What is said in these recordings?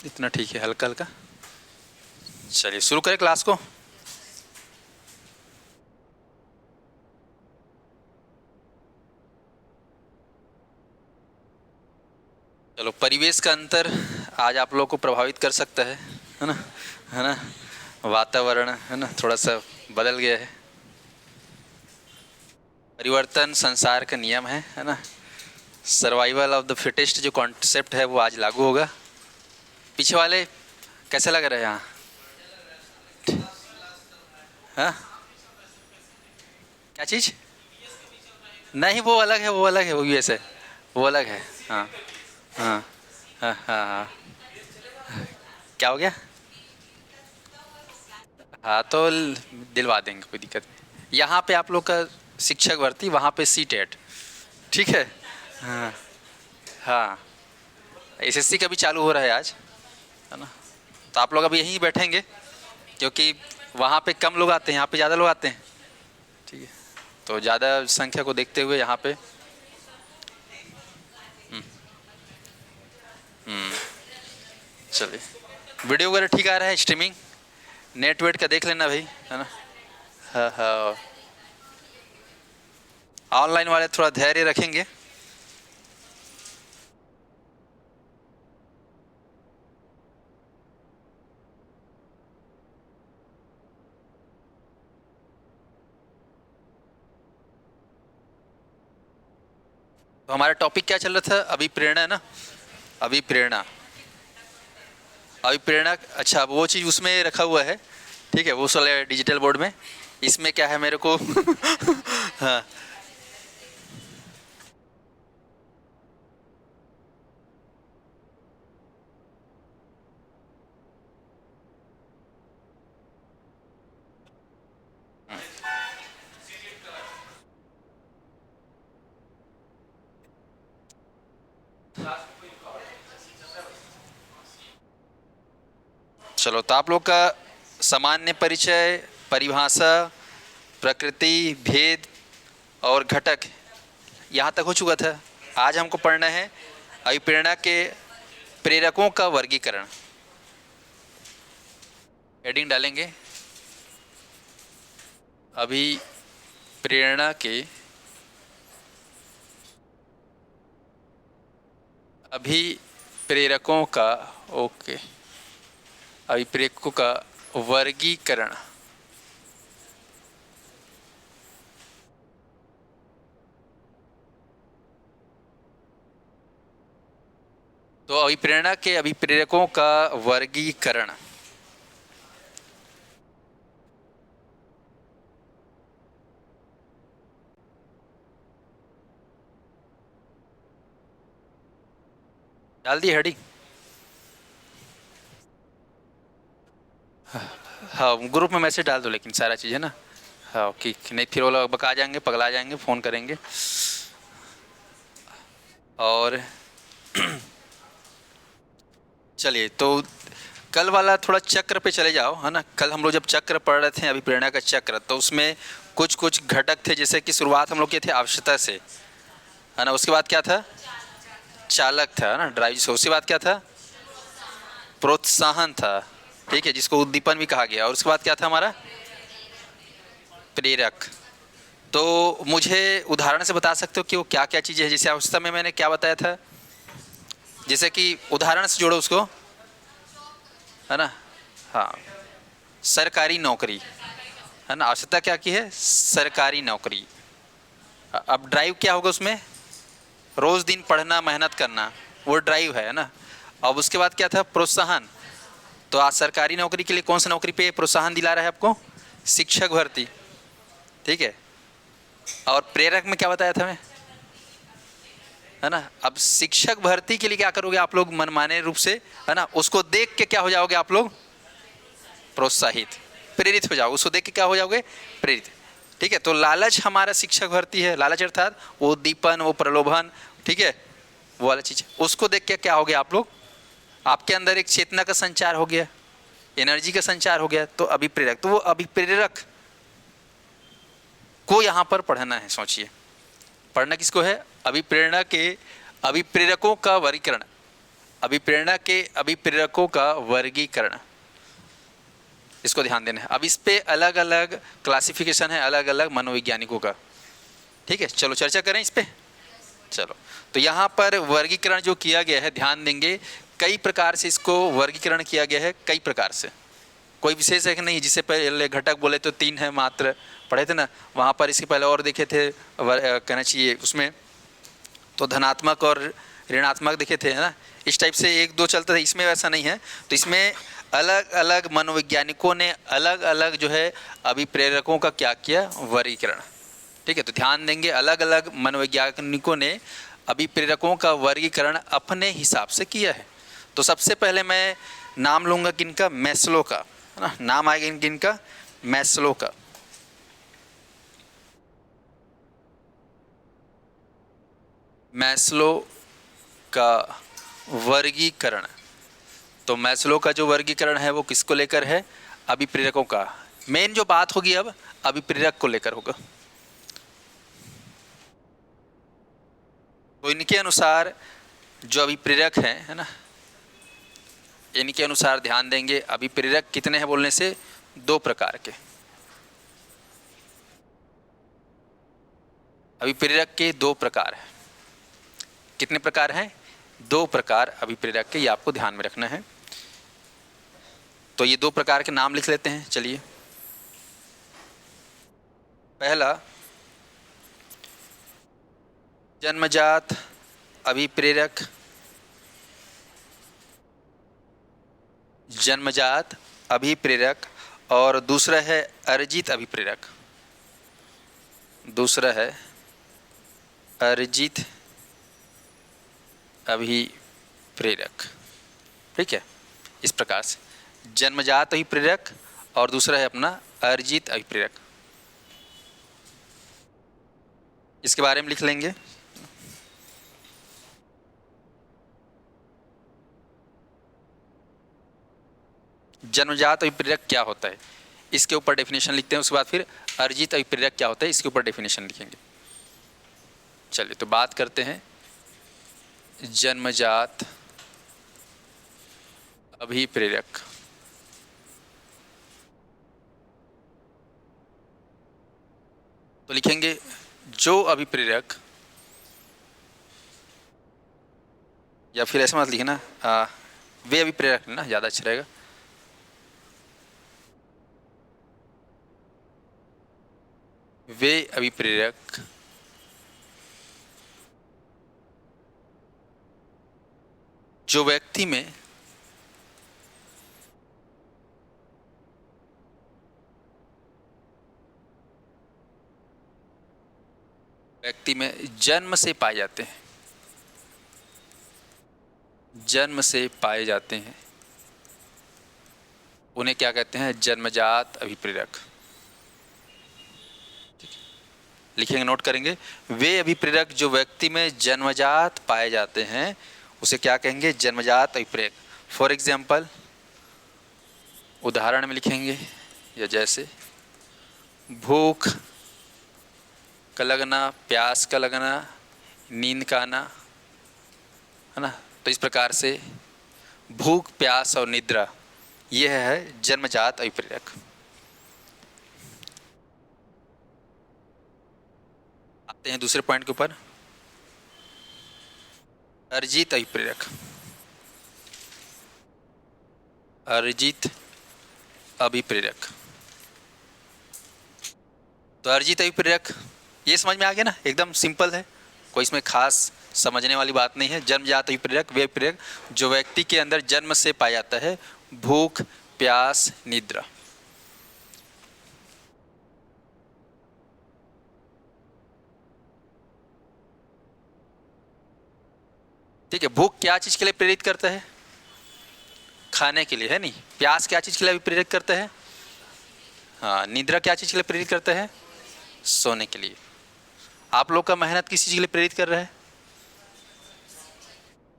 इतना ठीक है, हल्का हल्का। चलिए शुरू करें क्लास को। चलो, परिवेश का अंतर आज आप लोग को प्रभावित कर सकता है ना, है ना। वातावरण है ना थोड़ा सा बदल गया है। परिवर्तन संसार का नियम है ना। सर्वाइवल ऑफ द फिटेस्ट जो कॉन्सेप्ट है वो आज लागू होगा। पीछे वाले कैसे लग रहे हैं यहाँ? हाँ, क्या चीज़? नहीं, वो अलग है, वो अलग है, वो यूएस है, वो अलग है। हाँ हाँ हाँ हाँ हाँ। क्या हो गया? हाँ तो दिलवा देंगे, कोई दिक्कत नहीं। यहाँ पे आप लोग का शिक्षक भर्ती, वहाँ पे सीटेट, ठीक है। हाँ हाँ। एसएससी का भी चालू हो रहा है आज, है ना। तो आप लोग अभी यहीं बैठेंगे क्योंकि वहाँ पे कम लोग आते हैं, यहाँ पे ज़्यादा लोग आते हैं, ठीक है। तो ज़्यादा संख्या को देखते हुए यहाँ पे चलिए, वीडियो वगैरह ठीक आ रहा है, स्ट्रीमिंग नेट वेट का देख लेना भाई, है ना। हाँ हाँ। ऑनलाइन वाले थोड़ा धैर्य रखेंगे। तो हमारा टॉपिक क्या चल रहा था? अभिप्रेरणा है ना, अभिप्रेरणा। अभिप्रेरणा, अच्छा वो चीज़ उसमें रखा हुआ है, ठीक है, वो वाले डिजिटल बोर्ड में। इसमें क्या है मेरे को हाँ। चलो, तो आप लोग का सामान्य परिचय, परिभाषा, प्रकृति, भेद और घटक यहाँ तक हो चुका था। आज हमको पढ़ना है अभिप्रेरणा के प्रेरकों का वर्गीकरण। हेडिंग डालेंगे अभिप्रेरणा के अभिप्रेरकों का, ओके, अभिप्रेरकों का वर्गीकरण। तो अभिप्रेरणा के अभिप्रेरकों का वर्गीकरण। डाल दी हेडिंग? हाँ, ग्रुप में मैसेज डाल दो लेकिन सारा चीज़, है ना। हाँ, ओके, नहीं फिर वो लोग बका जाएंगे, पगला जाएंगे, फ़ोन करेंगे। और चलिए, तो कल वाला थोड़ा चक्र पे चले जाओ, है ना। कल हम लोग जब चक्र पढ़ रहे थे, अभिप्रेरणा का चक्र, तो उसमें कुछ कुछ घटक थे, जैसे कि शुरुआत हम लोग किए थे आवश्यकता से, है ना। उसके बाद क्या था? चालक था ना, ड्राइव। से उसके बाद क्या था? प्रोत्साहन था, ठीक है, जिसको उद्दीपन भी कहा गया। और उसके बाद क्या था हमारा? प्रेरक। तो मुझे उदाहरण से बता सकते हो कि वो क्या क्या चीज़ें हैं? जैसे अवस्था में मैंने क्या बताया था, जैसे कि उदाहरण से जोड़ो उसको, है ना। हाँ, सरकारी नौकरी, है ना। आवश्यकता क्या की है? सरकारी नौकरी। अब ड्राइव क्या होगा उसमें? रोज दिन पढ़ना, मेहनत करना, वो ड्राइव है ना। अब उसके बाद क्या था? प्रोत्साहन। तो आज सरकारी नौकरी के लिए कौन सा नौकरी पे प्रोत्साहन दिला रहा है आपको? शिक्षक भर्ती, ठीक है। और प्रेरक में क्या बताया था मैं, है ना। अब शिक्षक भर्ती के लिए क्या करोगे आप लोग? मनमाने रूप से, है ना, उसको देख के क्या हो जाओगे आप लोग? प्रोत्साहित, प्रेरित हो जाओगे। उसको देख के क्या हो जाओगे? प्रेरित, ठीक है। तो लालच हमारा शिक्षक भर्ती है। लालच अर्थात वो दीपन, वो प्रलोभन, ठीक है, वो वाला चीज़। उसको देख के क्या हो गया आप लोग? आपके अंदर एक चेतना का संचार हो गया, एनर्जी का संचार हो गया। तो अभिप्रेरक, तो वो अभिप्रेरक को यहाँ पर पढ़ना है। सोचिए, पढ़ना किसको है? अभिप्रेरणा के अभिप्रेरकों का वर्गीकरण। अभिप्रेरणा के अभिप्रेरकों का वर्गीकरण, इसको ध्यान देना है। अब इस पे अलग अलग क्लासिफिकेशन है अलग अलग मनोवैज्ञानिकों का, ठीक है। चलो चर्चा करें इस पे। चलो, तो यहाँ पर वर्गीकरण जो किया गया है, ध्यान देंगे कई प्रकार से इसको वर्गीकरण किया गया है, कई प्रकार से, कोई विशेष है कि नहीं। जिससे पहले घटक बोले तो 3 है मात्र, पढ़े थे ना वहाँ पर। इसके पहले और देखे थे, कहना चाहिए उसमें तो धनात्मक और ऋणात्मक देखे थे, है ना। इस टाइप से 1-2 चलता था, इसमें वैसा नहीं है। तो इसमें अलग अलग मनोवैज्ञानिकों ने अलग अलग जो है अभिप्रेरकों का क्या किया, वर्गीकरण, ठीक है। तो ध्यान देंगे अलग अलग मनोवैज्ञानिकों ने अभिप्रेरकों का वर्गीकरण अपने हिसाब से किया है। तो सबसे पहले मैं नाम लूँगा किनका, मैस्लो का, है ना। नाम आएगा किनका, मैस्लो का। मैस्लो का वर्गीकरण, तो मैस्लो का जो वर्गीकरण है वो किसको लेकर है, अभिप्रेरकों का। मेन जो बात होगी अब अभिप्रेरक को लेकर होगा। तो इनके अनुसार जो अभिप्रेरक हैं, है ना, इनके अनुसार ध्यान देंगे अभिप्रेरक कितने हैं बोलने से, 2 प्रकार के। अभिप्रेरक के 2 प्रकार हैं। कितने प्रकार हैं, 2 प्रकार अभिप्रेरक के, ये आपको ध्यान में रखना है। तो ये 2 प्रकार के नाम लिख लेते हैं, चलिए। पहला, जन्मजात अभिप्रेरक, जन्मजात अभिप्रेरक, और दूसरा है अर्जित अभिप्रेरक। दूसरा है अर्जित अभिप्रेरक, ठीक है। इस प्रकार से जन्मजात अभिप्रेरक और दूसरा है अपना अर्जित अभिप्रेरक। इसके बारे में लिख लेंगे। जन्मजात अभिप्रेरक क्या होता है, इसके ऊपर डेफिनेशन लिखते हैं। उसके बाद फिर अर्जित अभिप्रेरक क्या होता है, इसके ऊपर डेफिनेशन लिखेंगे। चलिए, तो बात करते हैं जन्मजात अभिप्रेरक। तो लिखेंगे जो अभिप्रेरक, या फिर ऐसा मत लिखना, वे अभिप्रेरक ना ज़्यादा अच्छा रहेगा। वे अभिप्रेरक जो व्यक्ति में जन्म से पाए जाते हैं, जन्म से पाए जाते हैं, उन्हें क्या कहते हैं, जन्मजात अभिप्रेरक। लिखेंगे, नोट करेंगे, वे अभिप्रेरक जो व्यक्ति में जन्मजात पाए जाते हैं उसे क्या कहेंगे, जन्मजात अभिप्रेरक। फॉर एग्जाम्पल, उदाहरण में लिखेंगे, या जैसे भूख का लगना, प्यास का लगना, नींद का आना, है ना। तो इस प्रकार से भूख, प्यास और निद्रा, यह है जन्मजात अभिप्रेरक। आते हैं दूसरे पॉइंट के ऊपर, अर्जित अभिप्रेरक। अर्जित अभिप्रेरक, तो अर्जित अभिप्रेरक ये समझ में आ गया ना, एकदम सिंपल है, कोई इसमें खास समझने वाली बात नहीं है। जन्मजात अभिप्रेरक वे अभिप्रेरक जो व्यक्ति के अंदर जन्म से पाया जाता है, भूख, प्यास, निद्रा। ठीक है, भूख क्या चीज के लिए प्रेरित करता है, खाने के लिए, है नहीं। प्यास क्या चीज के लिए प्रेरित करता है, हाँ। निद्रा क्या चीज के लिए प्रेरित करता है, सोने के लिए। आप लोग का मेहनत किस चीज के लिए प्रेरित कर रहा है,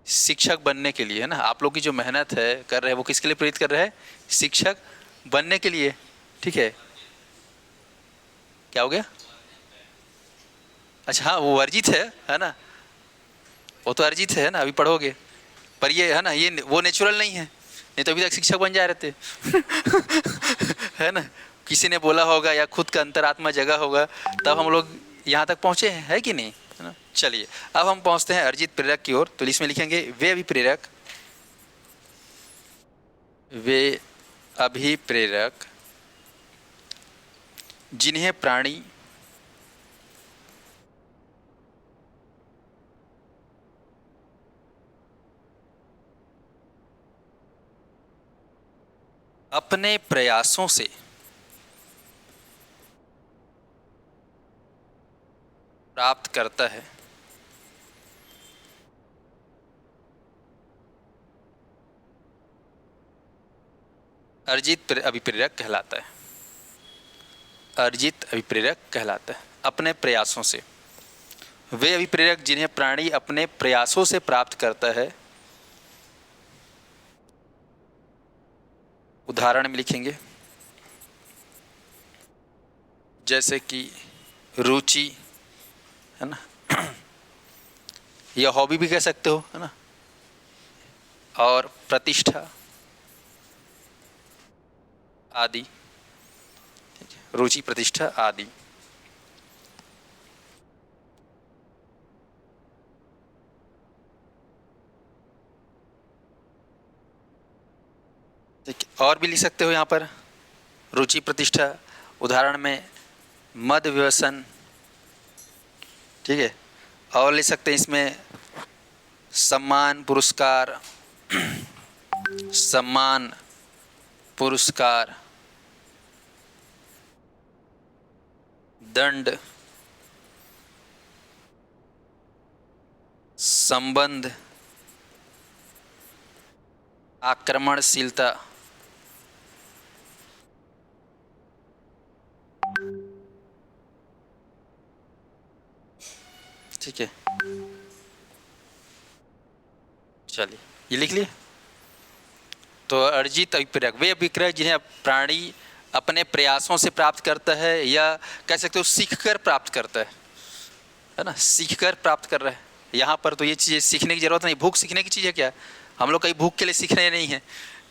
शिक्षक बनने के लिए, है ना। आप लोग की जो मेहनत है कर रहे हैं वो किसके लिए प्रेरित कर रहा है, शिक्षक बनने के लिए, ठीक है। क्या हो गया, अच्छा हाँ, वो अर्जित है ना, वो तो अर्जित है ना, अभी पढ़ोगे। पर ये है ना, ये वो नेचुरल नहीं है, नहीं तो अभी तक शिक्षक बन जा रहे थे। है ना, किसी ने बोला होगा या खुद का अंतरात्मा जगा होगा, तब हम लोग यहाँ तक पहुँचे हैं, है कि नहीं, है ना। चलिए अब हम पहुँचते हैं अर्जित प्रेरक की ओर। तो इसमें लिखेंगे वे अभिप्रेरक, वे अभिप्रेरक जिन्हें प्राणी अपने प्रयासों से प्राप्त करता है, अर्जित अभिप्रेरक कहलाता है। अर्जित अभिप्रेरक कहलाता है अपने प्रयासों से। वे अभिप्रेरक जिन्हें प्राणी अपने प्रयासों से प्राप्त करता है, उदाहरण में लिखेंगे जैसे कि रुचि, है ना, या हॉबी भी कह सकते हो, है ना, और प्रतिष्ठा आदि, रुचि प्रतिष्ठा आदि। और भी लिख सकते हो यहाँ पर रुचि प्रतिष्ठा, उदाहरण में मद व्यसन, ठीक है। और लिख सकते हैं इसमें सम्मान पुरस्कार, सम्मान पुरस्कार, दंड, संबंध, आक्रमणशीलता, ठीक है। चलिए ये लिख लिए। तो अर्जित अभिप्रेरक वे अभिप्रेरक जिन्हें प्राणी अपने प्रयासों से प्राप्त करता है, या कह सकते हो सीख कर प्राप्त करता है ना, सीख कर प्राप्त कर रहा है। यहाँ पर तो ये चीज़ें सीखने की जरूरत नहीं, भूख सीखने की चीज़ है क्या, हम लोग कहीं भूख के लिए सीख रहे नहीं है,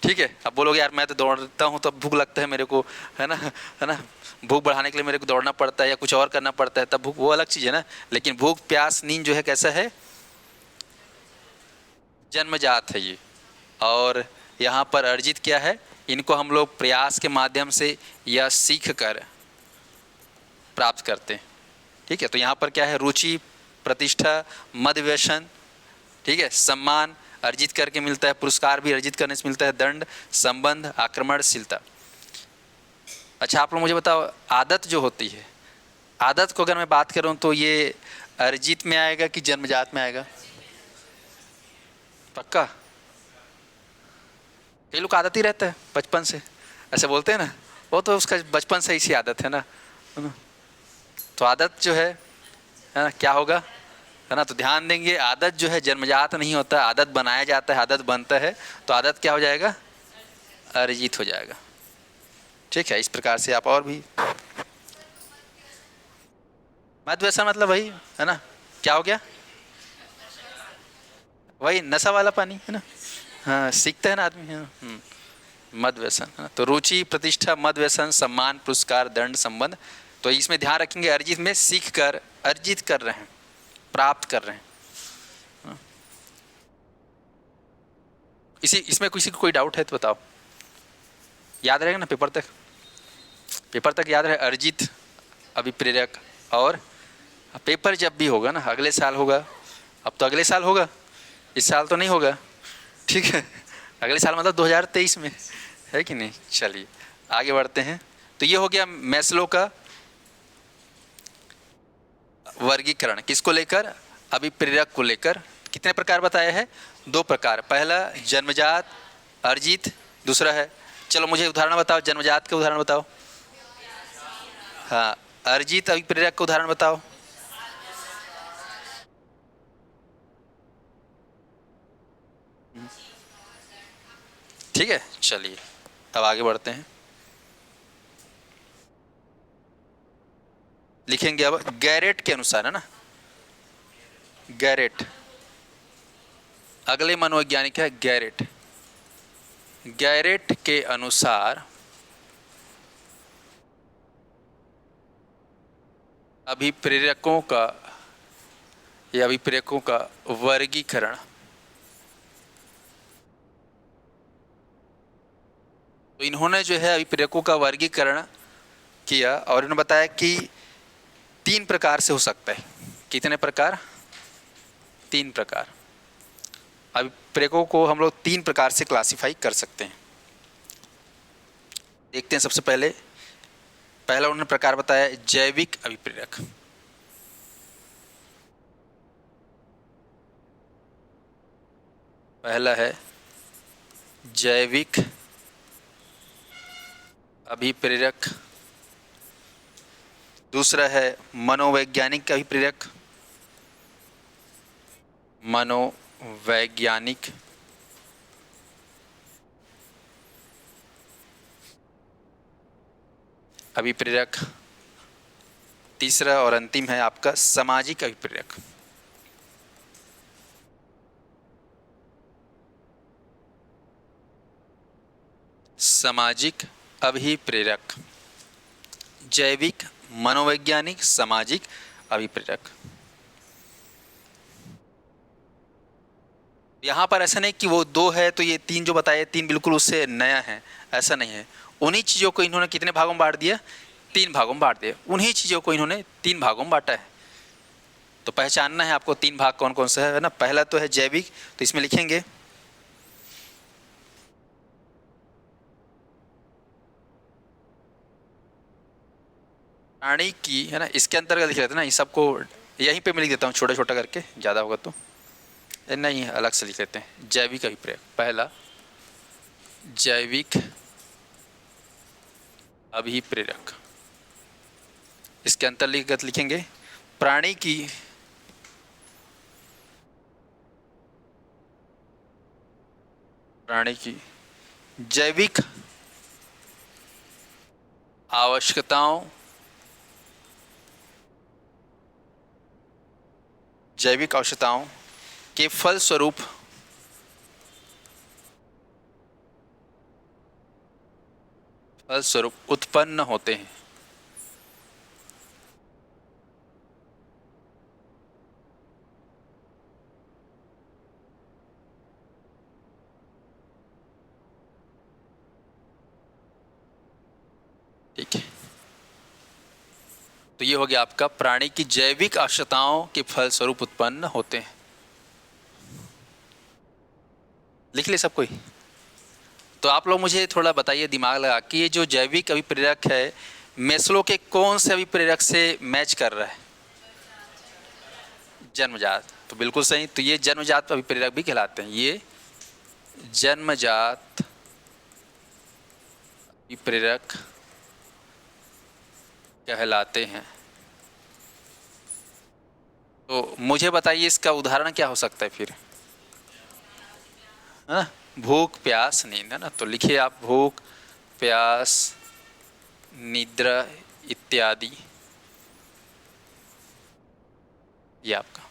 ठीक है। अब बोलोगे यार मैं तो दौड़ता हूँ तो भूख लगता है मेरे को, है ना, भूख बढ़ाने के लिए मेरे को दौड़ना पड़ता है या कुछ और करना पड़ता है, तब भूख, वो अलग चीज़ है ना। लेकिन भूख प्यास नींद जो है कैसा है, जन्मजात है ये। और यहाँ पर अर्जित क्या है, इनको हम लोग प्रयास के माध्यम से या सीख कर प्राप्त करते हैं, ठीक है। तो यहाँ पर क्या है, रुचि प्रतिष्ठा मद व्यसन, ठीक है, सम्मान अर्जित करके मिलता है, पुरस्कार भी अर्जित करने से मिलता है, दंड, संबंध, आक्रमणशीलता। अच्छा आप लोग मुझे बताओ, आदत जो होती है, आदत को अगर मैं बात करूं तो ये अर्जित में आएगा कि जन्मजात में आएगा, पक्का? कई लोग आदत ही रहता है बचपन से, ऐसे बोलते हैं ना, वो तो उसका बचपन से इसी आदत है ना। तो आदत जो है ना, क्या होगा, है ना। तो ध्यान देंगे, आदत जो है जन्मजात नहीं होता, आदत बनाया जाता है, आदत बनता है। तो आदत क्या हो जाएगा, अर्जित हो जाएगा, ठीक है। इस प्रकार से आप और भी, मद व्यसन मतलब वही है ना, क्या हो गया, वही नशा वाला पानी है ना, हाँ सीखता है ना आदमी, हाँ। मद व्यसन, तो रुचि प्रतिष्ठा मद व्यसन सम्मान पुरस्कार दंड संबंध। तो इसमें ध्यान रखेंगे अर्जित में सीख कर अर्जित कर रहे हैं, प्राप्त कर रहे हैं। इसमें किसी को कोई डाउट है तो बताओ, याद रहेगा ना पेपर तक, पेपर तक याद रहे अर्जित अभिप्रेरक। और पेपर जब भी होगा ना, अगले साल होगा, अब तो अगले साल होगा, इस साल तो नहीं होगा, ठीक है, अगले साल मतलब 2023 में, है कि नहीं। चलिए आगे बढ़ते हैं। तो ये हो गया मैस्लो का वर्गीकरण, किसको लेकर, अभिप्रेरक को लेकर। कितने प्रकार बताए हैं, 2 प्रकार, पहला जन्मजात अर्जित, दूसरा है, चलो मुझे उदाहरण बताओ, जन्मजात का उदाहरण बताओ, हाँ, अर्जित अभिप्रेरक का उदाहरण बताओ। ठीक है, चलिए अब आगे बढ़ते हैं। लिखेंगे अब गैरेट के अनुसार, है ना, गैरेट, अगले मनोवैज्ञानिक है गैरेट। गैरेट के अनुसार अभिप्रेरकों का या अभिप्रेरकों का वर्गीकरण, तो इन्होंने जो है अभिप्रेरकों का वर्गीकरण किया और इन्होंने बताया कि 3 प्रकार से हो सकता है। कितने प्रकार? 3 प्रकार। अभिप्रेरकों को हम लोग 3 प्रकार से क्लासिफाई कर सकते हैं। देखते हैं। सबसे पहले पहला उन्होंने प्रकार बताया जैविक अभिप्रेरक। पहला है जैविक अभिप्रेरक, दूसरा है मनोवैज्ञानिक अभिप्रेरक, मनोवैज्ञानिक अभिप्रेरक, तीसरा और अंतिम है आपका सामाजिक अभिप्रेरक। सामाजिक अभिप्रेरक, जैविक, मनोवैज्ञानिक, सामाजिक अभिप्रेरक। यहाँ पर ऐसा नहीं कि वो 2 है तो ये 3 जो बताए 3 बिल्कुल उससे नया है, ऐसा नहीं है। उन्हीं चीज़ों को इन्होंने कितने भागों में बांट दिया? 3 भागों में बांट दिया। उन्हीं चीज़ों को इन्होंने 3 भागों में बांटा है। तो पहचानना है आपको 3 भाग कौन कौन सा है ना। पहला तो है जैविक, तो इसमें लिखेंगे प्राणी की, है ना, इसके अंतर्गत लिख लेते हैं ना, इस सबको यहीं पे मैं लिख देता हूँ छोटा छोटा करके, ज़्यादा होगा तो नहीं, अलग से लिख लेते हैं। जैविक अभिप्रेरक, पहला जैविक अभिप्रेरक, इसके अंतर्गत लिखेंगे प्राणी की जैविक आवश्यकताओं, के फलस्वरूप उत्पन्न होते हैं। ठीक है, तो ये हो गया आपका प्राणी की जैविक आवश्यकताओं के फलस्वरूप उत्पन्न होते हैं। लिख ले सब कोई। तो आप लोग मुझे थोड़ा बताइए दिमाग लगा कि ये जो जैविक अभिप्रेरक है मेस्लो के कौन से अभिप्रेरक से मैच कर रहा है? जन्मजात। तो बिल्कुल सही। तो ये जन्मजात अभिप्रेरक भी कहलाते हैं। ये जन्मजात अभिप्रेरक कहलाते हैं। तो मुझे बताइए इसका उदाहरण क्या हो सकता है फिर? है ना, भूख, प्यास, नींद, है ना। तो लिखिए आप भूख, प्यास, निद्रा इत्यादि। ये आपका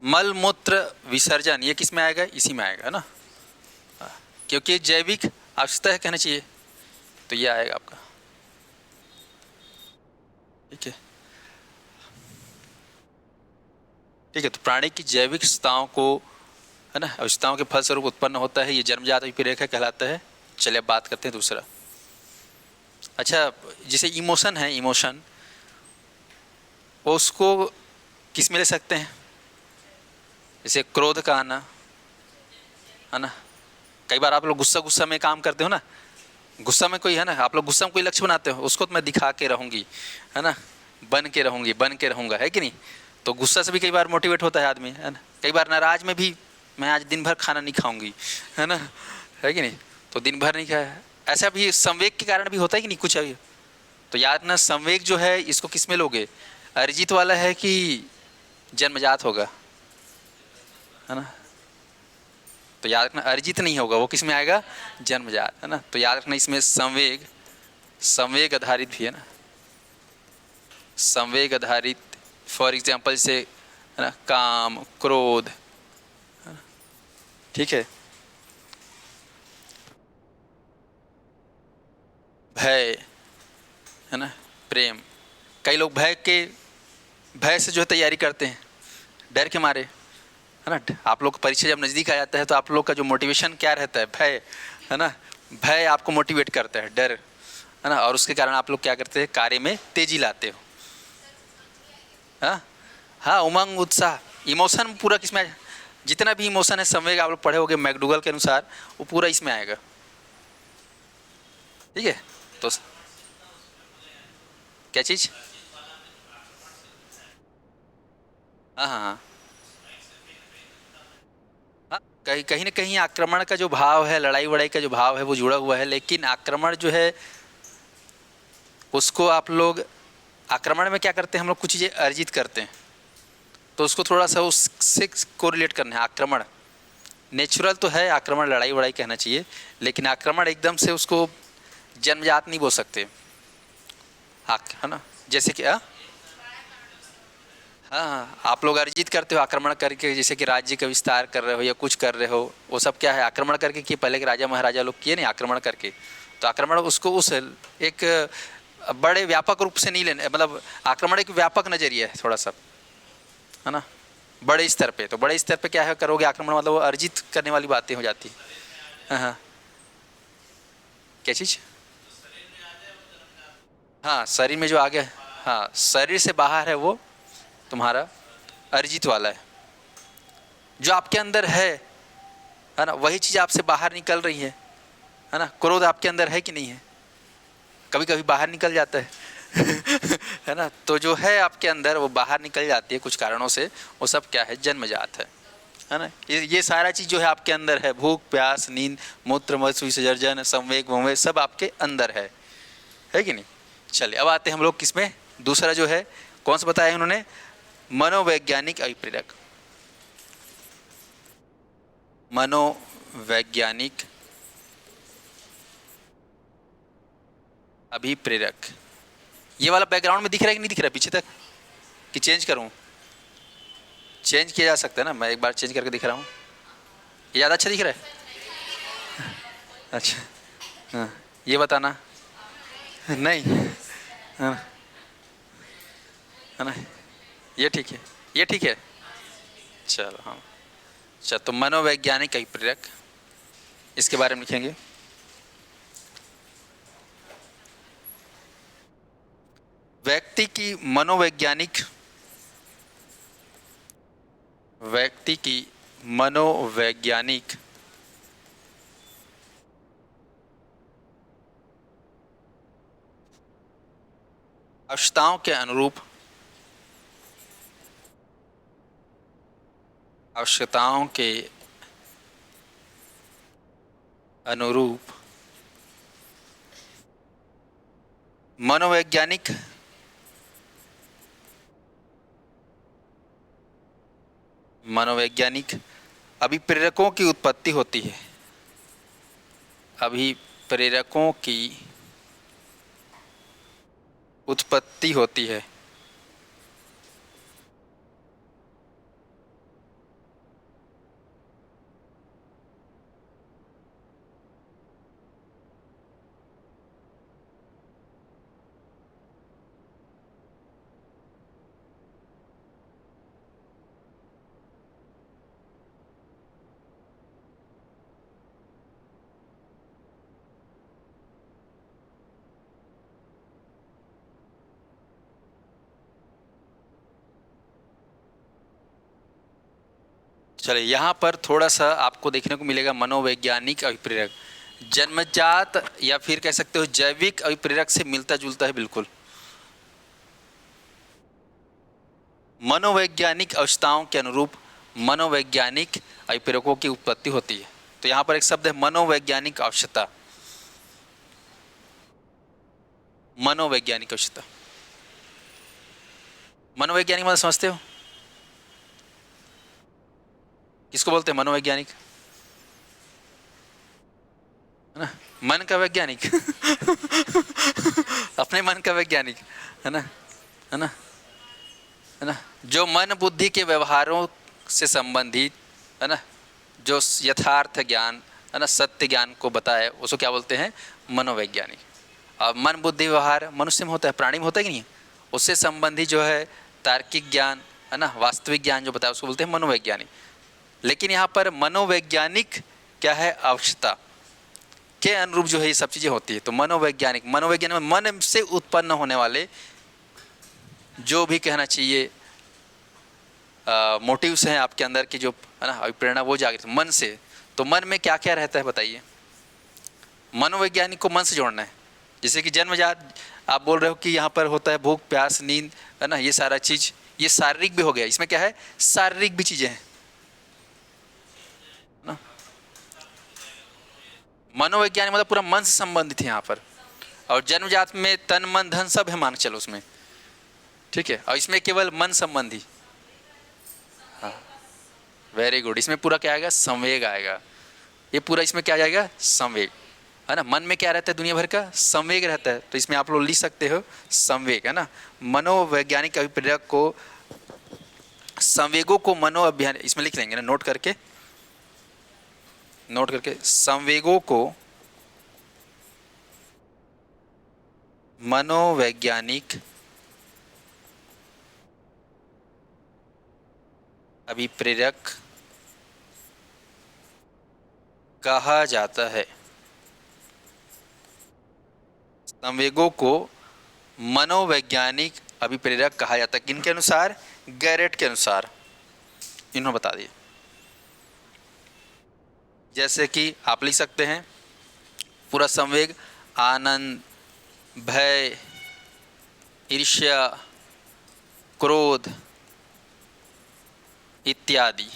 मल मूत्र विसर्जन, ये किस में आएगा? इसी में आएगा, है ना, क्योंकि जैविक आवश्यकता है, कहना चाहिए। तो ये आएगा आपका। ठीक है, ठीक है। तो प्राणी की जैविक आवश्यकताओं को, है ना, आवश्यकताओं के फलस्वरूप उत्पन्न होता है, ये जन्मजात अभिप्रेरक कहलाता है। चलिए अब बात करते हैं दूसरा। अच्छा, जैसे इमोशन है, इमोशन उसको किस में ले सकते हैं? जैसे क्रोध का आना, है ना। कई बार आप लोग गुस्सा में काम करते हो ना, गुस्सा में कोई, है ना, आप लोग गुस्सा में कोई लक्ष्य बनाते हो, उसको तो मैं दिखा के रहूँगी, है ना, बन के रहूँगा, है कि नहीं। तो गुस्सा से भी कई बार मोटिवेट होता है आदमी, है ना। कई बार नाराज में भी मैं आज दिन भर खाना नहीं खाऊंगी, है ना, है कि नहीं। तो दिन भर नहीं खाया, ऐसा भी संवेग के कारण भी होता है कि नहीं कुछ अभी। तो याद ना, संवेग जो है इसको किस में लोगे? अरिजीत वाला है कि जन्मजात होगा, है ना। तो याद रखना अर्जित नहीं होगा, वो किस में आएगा, जन्मजात, है ना। तो याद रखना इसमें संवेग, संवेग आधारित भी है ना, संवेग आधारित, फॉर एग्जाम्पल से है ना, काम, क्रोध, ठीक है, भय, है ना, प्रेम। कई लोग भय से जो है तैयारी करते हैं, डर के मारे, है ना। आप लोग परीक्षा जब नज़दीक आ जाता है तो आप लोग का जो मोटिवेशन क्या रहता है, भय, है ना। भय आपको मोटिवेट करता है, डर, है ना, और उसके कारण आप लोग क्या करते हैं, कार्य में तेजी लाते हो। हाँ हाँ, उमंग, उत्साह, इमोशन पूरा किसमें, जितना भी इमोशन है, संवेग आप लोग पढ़े होगे मैकडूगल के अनुसार, वो पूरा इसमें आएगा, ठीक है। तो क्या चीज़, हाँ हाँ हाँ हाँ, कहीं कहीं ना कहीं आक्रमण का जो भाव है, लड़ाई वड़ाई का जो भाव है वो जुड़ा हुआ है, लेकिन आक्रमण जो है उसको आप लोग, आक्रमण में क्या करते हैं हम लोग, कुछ चीज़ें अर्जित करते हैं, तो उसको थोड़ा सा उससे कोरिलेट करना है। आक्रमण नेचुरल तो है, आक्रमण लड़ाई वड़ाई कहना चाहिए, लेकिन आक्रमण एकदम से उसको जन्मजात नहीं बोल सकते, है ना। जैसे कि हाँ हाँ, आप लोग अर्जित करते हो आक्रमण करके, जैसे कि राज्य का विस्तार कर रहे हो या कुछ कर रहे हो, वो सब क्या है, आक्रमण करके किए। पहले के राजा महाराजा लोग किए नहीं, आक्रमण करके। तो आक्रमण उसको उस एक बड़े व्यापक रूप से नहीं लेने, मतलब आक्रमण एक व्यापक नजरिया है थोड़ा सा, है ना, बड़े स्तर पे। तो बड़े स्तर पे क्या है करोगे आक्रमण, मतलब वो अर्जित करने वाली बातें हो जाती है। हाँ हाँ, क्या चीज़, हाँ शरीर में जो आ गया, हाँ शरीर से बाहर है वो तुम्हारा अर्जित वाला है, जो आपके अंदर है ना, वही चीज़ आपसे बाहर निकल रही है ना। क्रोध आपके अंदर है कि नहीं है, कभी कभी बाहर निकल जाता है है ना। तो जो है आपके अंदर वो बाहर निकल जाती है कुछ कारणों से, वो सब क्या है, जन्मजात है ना। ये सारा चीज़ जो है आपके अंदर है, भूख प्यास नींद मूत्र मल विसर्जन संवेग भूवेग सब आपके अंदर है कि नहीं। चलिए अब आते हैं हम लोग किसमें, दूसरा जो है कौन सा बताया उन्होंने, मनोवैज्ञानिक अभिप्रेरक। मनोवैज्ञानिक अभिप्रेरक, ये वाला बैकग्राउंड में दिख रहा है कि नहीं दिख रहा है पीछे तक, कि चेंज करूं, चेंज किया जा सकता है ना, मैं एक बार चेंज करके दिख रहा हूँ, ये ज़्यादा अच्छा दिख रहा है। अच्छा हाँ, ये बताना नहीं, हाँ है ना, ये ठीक है, ये ठीक है। चलो हाँ, अच्छा तो मनोवैज्ञानिक अभिप्रेरक, इसके बारे में लिखेंगे। व्यक्ति की मनोवैज्ञानिक, व्यक्ति की मनोवैज्ञानिक आवश्यकताओं के अनुरूप, आवश्यकताओं के अनुरूप मनोवैज्ञानिक मनोवैज्ञानिक अभिप्रेरकों की उत्पत्ति होती है, अभिप्रेरकों की उत्पत्ति होती है। चलिए यहाँ पर थोड़ा सा आपको देखने को मिलेगा मनोवैज्ञानिक अभिप्रेरक, जन्मजात या फिर कह सकते हो जैविक अभिप्रेरक से मिलता जुलता है बिल्कुल। मनोवैज्ञानिक आवश्यकताओं के अनुरूप मनोवैज्ञानिक अभिप्रेरकों की उत्पत्ति होती है। तो यहाँ पर एक शब्द है मनोवैज्ञानिक आवश्यकता, मनोवैज्ञानिक आवश्यकता, मनोवैज्ञानिक मतलब समझते हो किसको बोलते हैं मनोवैज्ञानिक, मन का वैज्ञानिक अपने मन का वैज्ञानिक, है ना, है ना, है ना, जो मन बुद्धि के व्यवहारों से संबंधित, है ना, जो यथार्थ ज्ञान, है ना, सत्य ज्ञान को बताए उसको क्या बोलते हैं, मनोवैज्ञानिक। अब मन बुद्धि व्यवहार मनुष्य में होता है, प्राणी में होता है कि नहीं, उससे संबंधित जो है तार्किक ज्ञान, है ना, वास्तविक ज्ञान जो बताया उसको बोलते हैं मनोवैज्ञानिक। लेकिन यहाँ पर मनोवैज्ञानिक क्या है, आवश्यकता के अनुरूप जो है ये सब चीज़ें होती है। तो मनोवैज्ञानिक, मनोवैज्ञानिक में मन से उत्पन्न होने वाले जो भी कहना चाहिए मोटिव्स हैं आपके अंदर की, जो है ना अभिप्रेरणा, वो जागृत मन से। तो मन में क्या क्या रहता है बताइए, मनोवैज्ञानिक को मन से जोड़ना है। जैसे कि जन्मजात आप बोल रहे हो कि यहाँ पर होता है भूख प्यास नींद, है ना, ये सारा चीज़, ये शारीरिक भी हो गया, इसमें क्या है, शारीरिक भी चीज़ें हैं ना। मनोवैज्ञानिक मतलब पूरा मन से संबंधित है यहाँ पर। और जन्मजात में तन मन धन सब है, मान चलो उसमें, ठीक है। और इसमें केवल मन संबंधी, हाँ वेरी गुड, इसमें पूरा क्या आएगा, संवेग आएगा। ये पूरा इसमें क्या जाएगा, संवेग, है ना। मन में क्या रहता है, दुनिया भर का संवेग रहता है, तो इसमें आप लोग लिख सकते हो संवेग, है ना। मनोवैज्ञानिक अभिप्रेरक को, संवेगों को मनोअभियान, इसमें लिख लेंगे ना, नोट करके, नोट करके, संवेगों को मनोवैज्ञानिक अभिप्रेरक कहा जाता है। संवेगों को मनोवैज्ञानिक अभिप्रेरक कहा जाता है, किनके अनुसार, गैरेट के अनुसार, इन्होंने बता दिया। जैसे कि आप लिख सकते हैं पूरा संवेग, आनंद, भय, ईर्ष्या, क्रोध इत्यादि,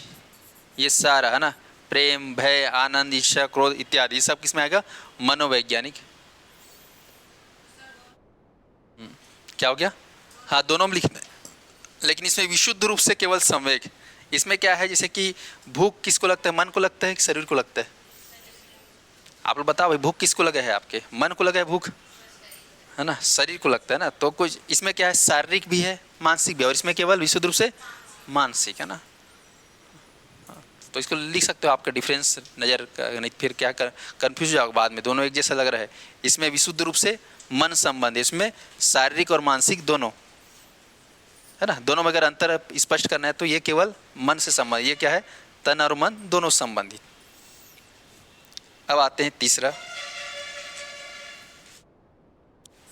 ये सारा, है ना, प्रेम, भय, आनंद, ईर्ष्या, क्रोध इत्यादि, ये सब किसमें आएगा, मनोवैज्ञानिक। क्या हो गया, हाँ दोनों में लिखना है, लेकिन इसमें विशुद्ध रूप से केवल संवेग। इसमें क्या है, जैसे कि भूख किसको लगता है, मन को लगता है कि शरीर को लगता है, आप लोग बताओ भाई, भूख किसको लगा है, आपके मन को लगा है भूख, है ना, शरीर को लगता है ना। तो कुछ इसमें क्या है, शारीरिक भी है मानसिक भी है, और इसमें केवल विशुद्ध रूप से मानसिक, है ना। तो इसको लिख सकते हो, आपका डिफरेंस नज़र नहीं फिर क्या कर कन्फ्यूज हो जाओगे बाद में, दोनों एक जैसा लग रहा है। इसमें विशुद्ध रूप से मन संबंधी, इसमें शारीरिक और मानसिक दोनों, है ना। दोनों में अगर अंतर स्पष्ट करना है तो ये केवल मन से संबंधित, ये क्या है, तन और मन दोनों संबंधित। अब आते हैं तीसरा,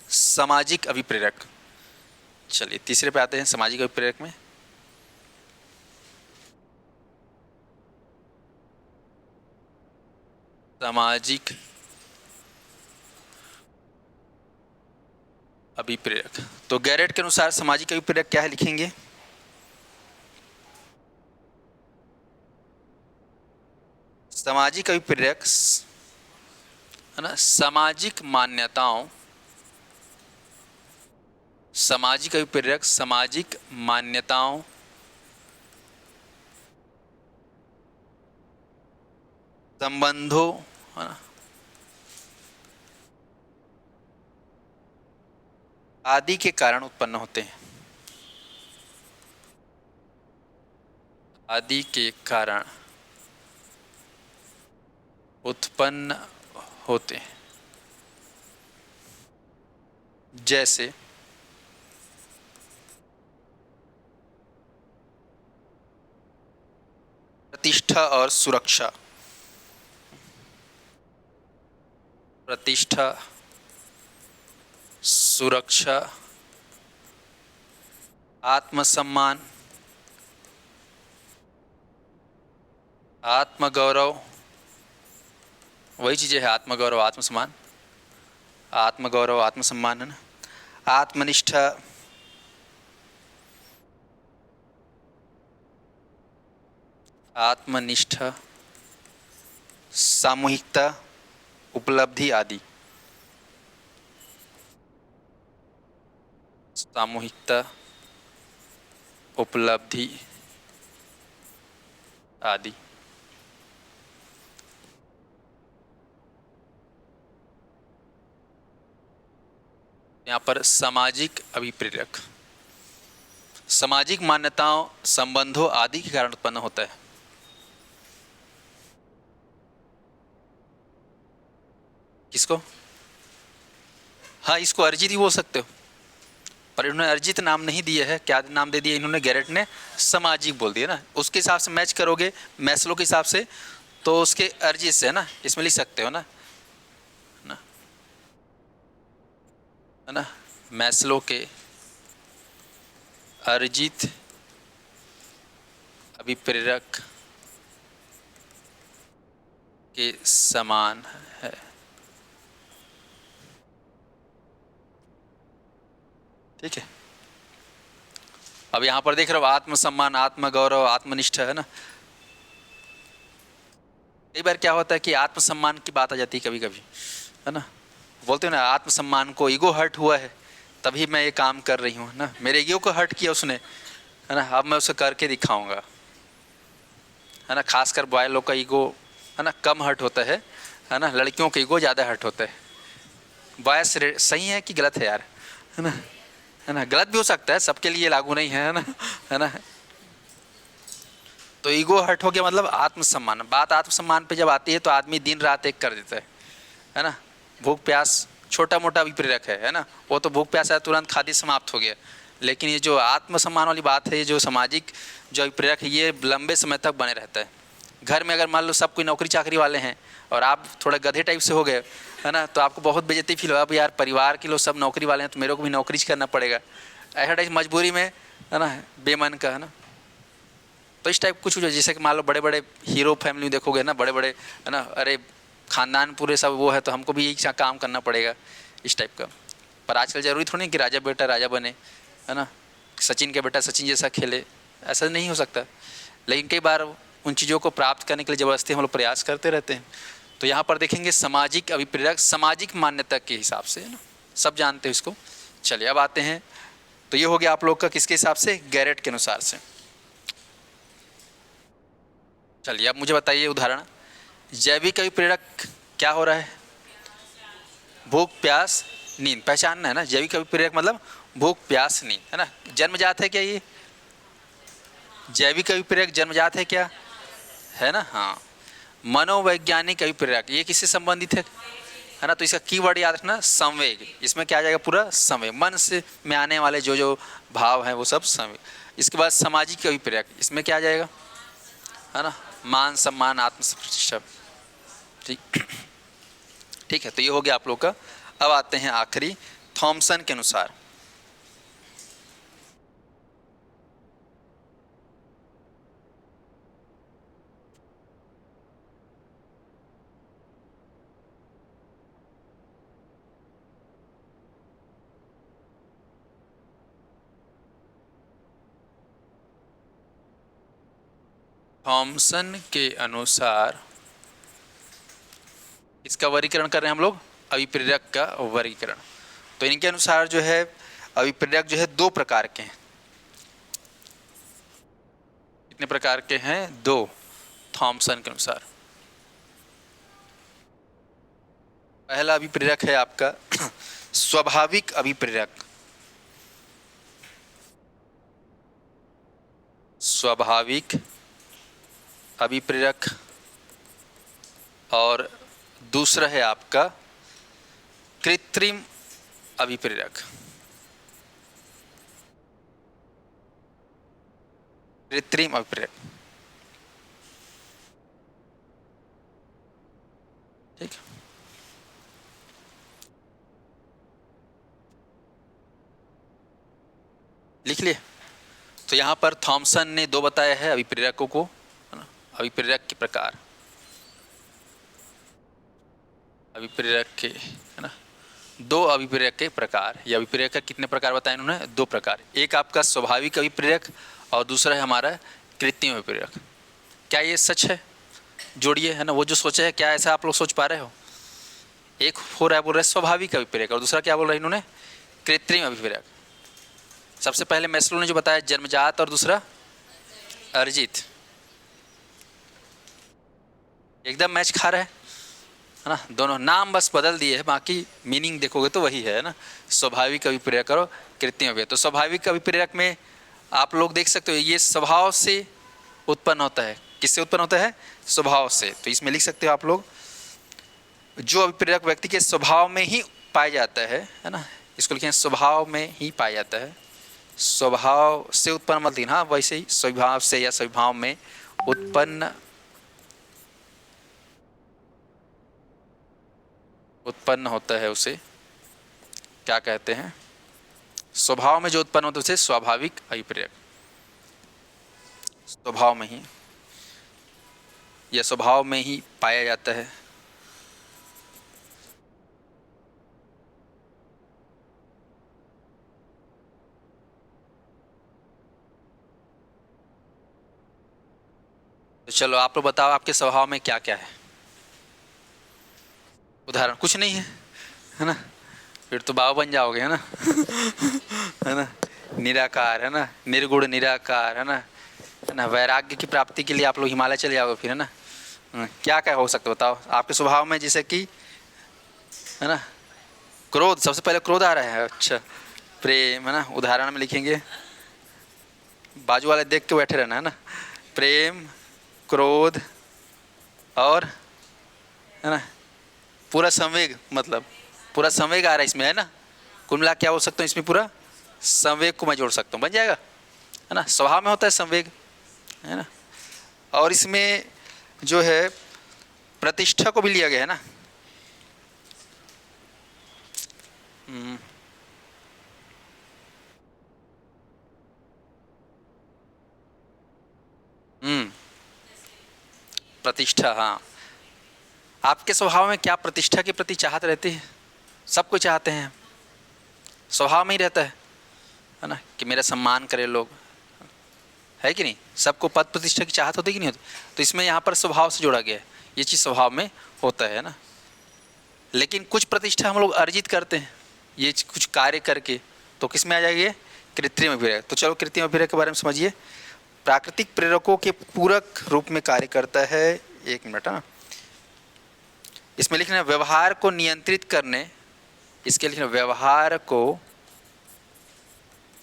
सामाजिक अभिप्रेरक। चलिए तीसरे पे आते हैं, सामाजिक अभिप्रेरक में सामाजिक अभिप्रेरक। तो गैरेट के अनुसार सामाजिक अभिप्रेरक क्या है, लिखेंगे, सामाजिक अभिप्रेरक, है ना, सामाजिक मान्यताओं, सामाजिक अभिप्रेरक सामाजिक मान्यताओं, संबंधों, है ना, आदि के कारण उत्पन्न होते हैं, आदि के कारण उत्पन्न होते हैं। जैसे प्रतिष्ठा और सुरक्षा, प्रतिष्ठा, सुरक्षा, आत्मसम्मान, आत्मगौरव, वही चीज़ें है, आत्मगौरव आत्मसम्मान, आत्मगौरव आत्मसम्मान, है ना, आत्मनिष्ठा, आत्मनिष्ठा, सामूहिकता, उपलब्धि आदि, सामूहिकता, उपलब्धि आदि। यहाँ पर सामाजिक अभिप्रेरक सामाजिक मान्यताओं, संबंधों आदि के कारण उत्पन्न होता है। किसको? हाँ, इसको अर्जित ही बोल सकते हो, पर इन्होंने अर्जित नाम नहीं दिया है। क्या नाम दे दिया इन्होंने? गैरेट ने सामाजिक बोल दिया ना। उसके हिसाब से मैच करोगे मैस्लो के हिसाब से, तो उसके अर्जित से है ना, इसमें लिख सकते हो ना, है ना, मैस्लो के अर्जित अभिप्रेरक के समान है। ठीक है। अब यहां पर देख रहे हो आत्मसम्मान, आत्मगौरव, आत्मनिष्ठा, है ना। कई बार क्या होता है कि आत्मसम्मान की बात आ जाती है कभी कभी, है ना। बोलते हो ना आत्मसम्मान को, ईगो हर्ट हुआ है तभी मैं ये काम कर रही हूँ ना, मेरे ईगो को हर्ट किया उसने, है ना, अब मैं उसे करके दिखाऊंगा, है ना। खासकर बॉय लोग का ईगो, है ना, कम हर्ट होता है ना। लड़कियों का ईगो ज़्यादा हर्ट होता है। बॉयस सही है कि गलत है यार, है ना, है ना। गलत भी हो सकता है, सबके लिए लागू नहीं है ना, है ना। तो ईगो हर्ट हो गया मतलब आत्मसम्मान। बात आत्मसम्मान पे जब आती है तो आदमी दिन रात एक कर देता है ना। भूख प्यास छोटा मोटा भी प्रेरक है ना, वो तो भूख प्यास है तुरंत खादी समाप्त हो गया। लेकिन ये जो आत्मसम्मान वाली बात है, ये जो सामाजिक जो प्रेरक है, ये लंबे समय तक बने रहता है। घर में अगर मान लो सब कोई नौकरी चाकरी वाले हैं और आप थोड़ा गधे टाइप से हो गए, है ना, तो आपको बहुत बेइज्जती फील होगा। अब यार परिवार के लोग सब नौकरी वाले हैं तो मेरे को भी नौकरी करना पड़ेगा, ऐसा टाइप मजबूरी में, है ना, बेमन का, है ना। तो इस टाइप कुछ जैसे कि मान लो बड़े बड़े हीरो फैमिली देखोगे ना, बड़े बड़े, है ना, अरे खानदान पूरे सब वो है तो हमको भी यही काम करना पड़ेगा, इस टाइप का। पर आजकल जरूरी थोड़ी नहीं कि राजा बेटा राजा बने, है ना, सचिन के बेटा सचिन जैसा खेले, ऐसा नहीं हो सकता। लेकिन कई बार उन चीज़ों को प्राप्त करने के लिए ज़बरदस्ती हम लोग प्रयास करते रहते हैं। तो यहाँ पर देखेंगे सामाजिक अभिप्रेरक सामाजिक मान्यता के हिसाब से, है ना, सब जानते हैं इसको। चलिए अब आते हैं, तो ये हो गया आप लोग का किसके हिसाब से? गैरेट के अनुसार से। चलिए अब मुझे बताइए उदाहरण। जैविक अभिप्रेरक क्या हो रहा है? भूख प्यास नींद, पहचानना है ना। जैविक अभिप्रेरक मतलब भूख प्यास नींद, है ना। जन्मजात है क्या ये? जैविक अभिप्रेरक जन्मजात है क्या? है ना, हाँ। मनोवैज्ञानिक अभिप्रेरक ये किससे संबंधित है ना, तो इसका कीवर्ड याद रखना, संवेग। इसमें क्या आ जाएगा? पूरा संवेग, मन से में आने वाले जो जो भाव हैं वो सब संवेग। इसके बाद सामाजिक अभिप्रेरक, इसमें क्या आ जाएगा? है ना, मान सम्मान आत्मप्रतिष्ठा। ठीक ठीक है, तो ये हो गया आप लोग का। अब आते हैं आखिरी, थॉमसन के अनुसार। थॉमसन के अनुसार इसका वर्गीकरण कर रहे हैं हम लोग, अभिप्रेरक का वर्गीकरण। तो इनके अनुसार जो है अभिप्रेरक जो है दो प्रकार के हैं। कितने प्रकार के हैं? दो, थॉमसन के अनुसार। पहला अभिप्रेरक है आपका स्वाभाविक अभिप्रेरक। स्वाभाविक अभिप्रेरक, और दूसरा है आपका कृत्रिम अभिप्रेरक। कृत्रिम अभिप्रेरक, ठीक। लिख लिए। तो यहाँ पर थॉमसन ने दो बताया है अभिप्रेरकों को, है ना, अभिप्रेरक के प्रकार, अभिप्रेरक के, है ना, दो अभिप्रेरक के प्रकार। ये अभिप्रेरक का कितने प्रकार बताए इन्होंने? दो प्रकार। एक आपका स्वाभाविक अभिप्रेरक और दूसरा है हमारा कृत्रिम अभिप्रेरक। क्या ये सच है? जोड़िए, है ना, वो जो सोचा है क्या ऐसा आप लोग सोच पा रहे हो? एक हो रहा है, बोल रहे स्वाभाविक अभिप्रेरक, और दूसरा क्या बोल रहे हैं इन्होंने? कृत्रिम अभिप्रेरक। सबसे पहले मैस्लो ने जो बताया जन्मजात, और दूसरा अर्जित। एकदम मैच खा रहा है है ना, दोनों नाम बस बदल दिए हैं, बाकी मीनिंग देखोगे तो वही है ना, स्वाभाविक अभिप्रेरक और कृत्रिम अभिप्रेरक। तो स्वाभाविक अभिप्रेरक में आप लोग देख सकते हो ये स्वभाव से उत्पन्न होता है। किससे उत्पन्न होता है? स्वभाव से। तो इसमें लिख सकते हो आप लोग, जो अभिप्रेरक व्यक्ति के स्वभाव में ही पाया जाता है ना, इसको लिखें स्वभाव में ही पाया जाता है। स्वभाव से उत्पन्न मत लिखना, वैसे ही स्वभाव से या स्वभाव में उत्पन्न होता है, उसे क्या कहते हैं? स्वभाव में जो उत्पन्न होता है उसे स्वाभाविक अभिप्रेरक। स्वभाव में ही या स्वभाव में ही पाया जाता है। तो चलो आप लोग बताओ, आपके स्वभाव में क्या क्या है? उदाहरण कुछ नहीं है ना, फिर तो बाबा बन जाओगे, है ना है ना, निराकार है ना, निर्गुण निराकार है ना, वैराग्य की प्राप्ति के लिए आप लोग हिमालय चले जाओगे फिर, है ना। क्या क्या हो सकता है बताओ आपके स्वभाव में? जैसे कि है ना, क्रोध, सबसे पहले क्रोध आ रहा है। अच्छा, प्रेम है ना, उदाहरण में लिखेंगे, बाजू वाले देख के बैठे रहना, है ना। प्रेम, क्रोध और है ना पूरा संवेग, मतलब पूरा संवेग आ रहा है इसमें, है ना। कुल मिला क्या हो सकता है इसमें? पूरा संवेग को मैं जोड़ सकता हूँ, बन जाएगा, है ना। स्वभाव में होता है संवेग, है ना। और इसमें जो है प्रतिष्ठा को भी लिया गया है ना। प्रतिष्ठा, हाँ। आपके स्वभाव में क्या प्रतिष्ठा के प्रति चाहत रहती है? सबको चाहते हैं, स्वभाव में ही रहता है ना, कि मेरा सम्मान करे लोग, है कि नहीं। सबको पद प्रतिष्ठा की चाहत होती कि नहीं होती? तो इसमें यहाँ पर स्वभाव से जोड़ा गया है, ये चीज़ स्वभाव में होता है ना। लेकिन कुछ प्रतिष्ठा हम लोग अर्जित करते हैं ये कुछ कार्य करके, तो किस में आ जाएगी? कृत्रिम अभिप्रेरक। तो चलो कृत्रिम अभिप्रेरक के बारे में समझिए। प्राकृतिक प्रेरकों के पूरक रूप में कार्य करता है। एक मिनट, हाँ, इसमें लिखना व्यवहार को नियंत्रित करने, इसके लिखना व्यवहार को,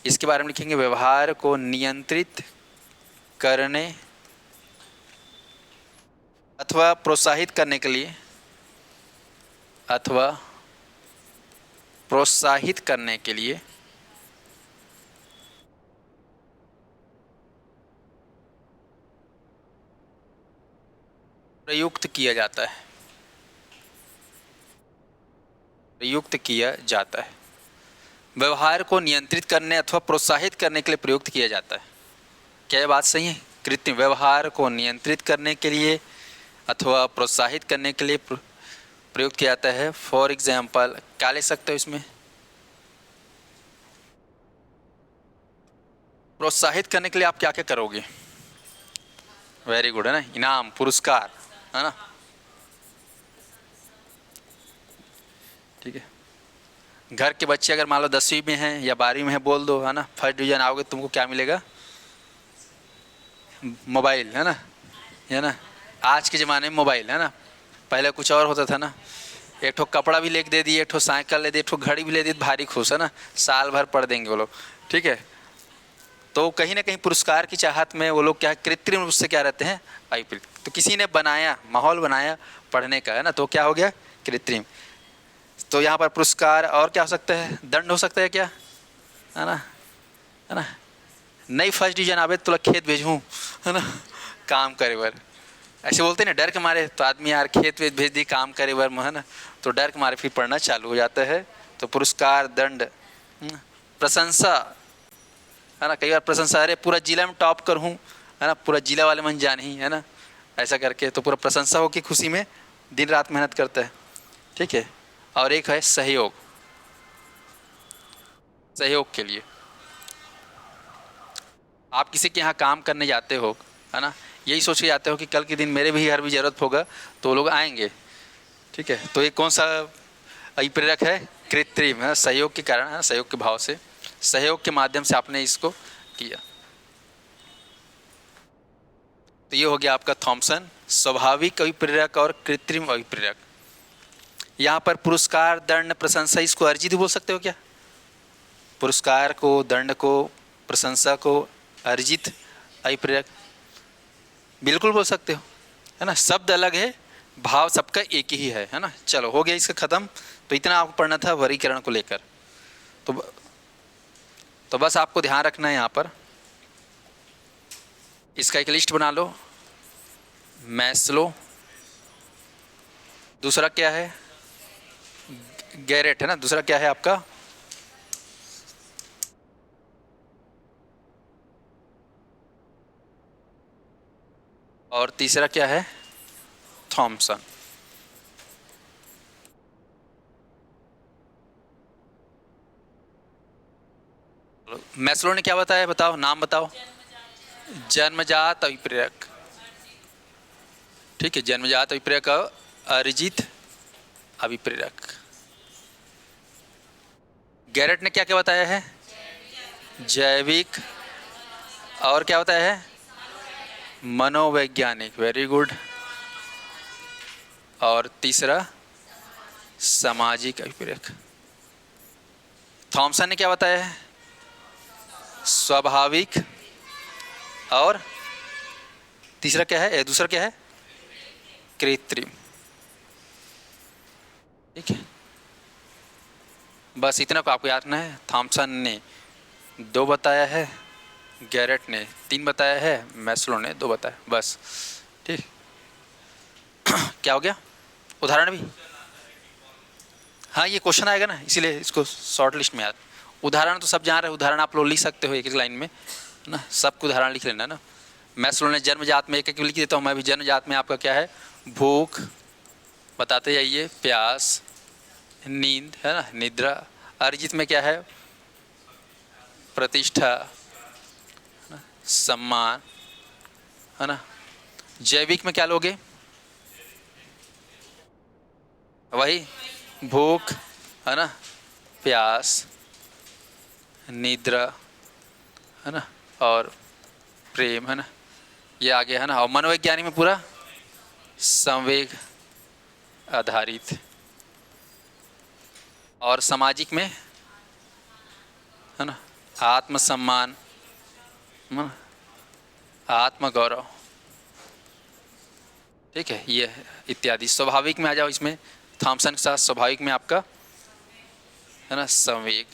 इसके बारे में लिखेंगे व्यवहार को नियंत्रित करने अथवा प्रोत्साहित करने के लिए, अथवा प्रोत्साहित करने के लिए प्रयुक्त किया जाता है, प्रयुक्त किया जाता है। व्यवहार को नियंत्रित करने अथवा प्रोत्साहित करने के लिए प्रयुक्त किया जाता है। क्या ये बात सही है? कृत्रिम व्यवहार को नियंत्रित करने के लिए अथवा प्रोत्साहित करने के लिए प्रयुक्त किया जाता है। फॉर एग्जाम्पल क्या ले सकते हो इसमें? प्रोत्साहित करने के लिए आप क्या क्या करोगे? वेरी गुड, है ना, इनाम, पुरस्कार, है ना, ठीक है। घर के बच्चे अगर मान लो 10वीं में हैं या 12वीं में हैं, बोल दो, है ना, फर्स्ट डिवीजन आओगे तुमको क्या मिलेगा? मोबाइल, है ना, है ना। आज के ज़माने में मोबाइल, है ना, पहले कुछ और होता था ना। एक ठो कपड़ा भी लेके दे दिए, एक ठो साइकिल ले दी, एक ठो घड़ी भी ले दी, भारी खुश, है ना, साल भर पढ़ देंगे वो लोग, ठीक है। तो कहीं ना कहीं पुरस्कार की चाहत में वो लोग क्या कृत्रिम रूप से क्या रहते हैं? आईपीएल। तो किसी ने बनाया, माहौल बनाया पढ़ने का, है ना, तो क्या हो गया? कृत्रिम। तो यहाँ पर पुरस्कार और क्या हो सकता है? दंड हो सकता है क्या, है ना, है ना। नहीं फर्स्ट डिवीजन आवे तो खेत भेजूँ, है ना, काम करे बर, ऐसे बोलते ना, डर के मारे। तो आदमी यार खेत वेत भेज दी काम करे बर, है ना, तो डर के मारे फिर पढ़ना चालू हो जाता है। तो पुरस्कार, दंड, प्रशंसा, है ना, कई बार प्रशंसा, अरे पूरा जिला में टॉप कर हूँ, है ना, पूरा जिला वाले मन जान ही, है ना, ऐसा करके तो पूरा प्रशंसा हो कि खुशी में दिन रात मेहनत करता है, ठीक है। और एक है सहयोग, सहयोग के लिए आप किसी के यहाँ काम करने जाते हो, है ना, यही सोच के जाते हो कि कल के दिन मेरे भी घर भी ज़रूरत होगा तो वो लोग आएंगे, ठीक है। तो ये कौन सा अभिप्रेरक है? कृत्रिम, है, सहयोग के कारण, है, सहयोग के भाव से, सहयोग के माध्यम से आपने इसको किया। तो ये हो गया आपका थॉमसन, स्वाभाविक अभिप्रेरक और कृत्रिम अभिप्रेरक। यहाँ पर पुरस्कार, दंड, प्रशंसा, इसको अर्जित बोल सकते हो क्या? पुरस्कार को, दंड को, प्रशंसा को अर्जित अभिप्रेरक बिल्कुल बोल सकते हो, है ना। शब्द अलग है, भाव सबका एक ही है ना। चलो हो गया इसका खत्म। तो इतना आपको पढ़ना था वर्गीकरण को लेकर। तो बस आपको ध्यान रखना है यहाँ पर, इसका एक लिस्ट बना लो। मैस्लो, दूसरा क्या है? गैरेट, है ना। दूसरा क्या है आपका? और तीसरा क्या है? थॉमसन। मैस्लो ने क्या बताया, बताओ, नाम बताओ। जन्मजात अभिप्रेरक, ठीक है। जन्मजात अभिप्रेरक, अर्जित अभिप्रेरक। गैरेट ने क्या क्या बताया है? जैविक, और क्या बताया है? मनोवैज्ञानिक, वेरी गुड। और तीसरा सामाजिक अभिप्रेरक। थॉमसन ने क्या बताया है? स्वाभाविक, और तीसरा क्या है, दूसरा क्या है? कृत्रिम, ठीक है। बस इतना को आपको याद रखना है। थॉमसन ने 2 बताया है, गैरेट ने 3 बताया है, मैस्लो ने 2 बताया, बस, ठीक। क्या हो गया? उदाहरण भी, हाँ ये क्वेश्चन आएगा ना, इसीलिए इसको शॉर्ट लिस्ट में याद। उदाहरण तो सब जान रहे, उदाहरण आप लोग लिख सकते हो एक एक लाइन में, है ना। सबको उदाहरण लिख लेना ना। मैस्लो ने जन्मजात में एक एक लिख देता हूँ मैं भी। जन्मजात में आपका क्या है? भूख, बताते जाइए, प्यास, नींद, है ना, निद्रा। अर्जित में क्या है? प्रतिष्ठा, सम्मान, है ना। जैविक में क्या लोगे? वही भूख, है ना, प्यास, निद्रा, है ना, और प्रेम, है ना, ये आ गया, है ना। और मनोवैज्ञानिक में पूरा संवेग आधारित। और सामाजिक में, है ना, आत्मसम्मान, है ना, आत्मगौरव, ठीक है, ये इत्यादि। स्वाभाविक में आ जाओ, इसमें थॉमसन के साथ स्वाभाविक में आपका, है ना, संवेग,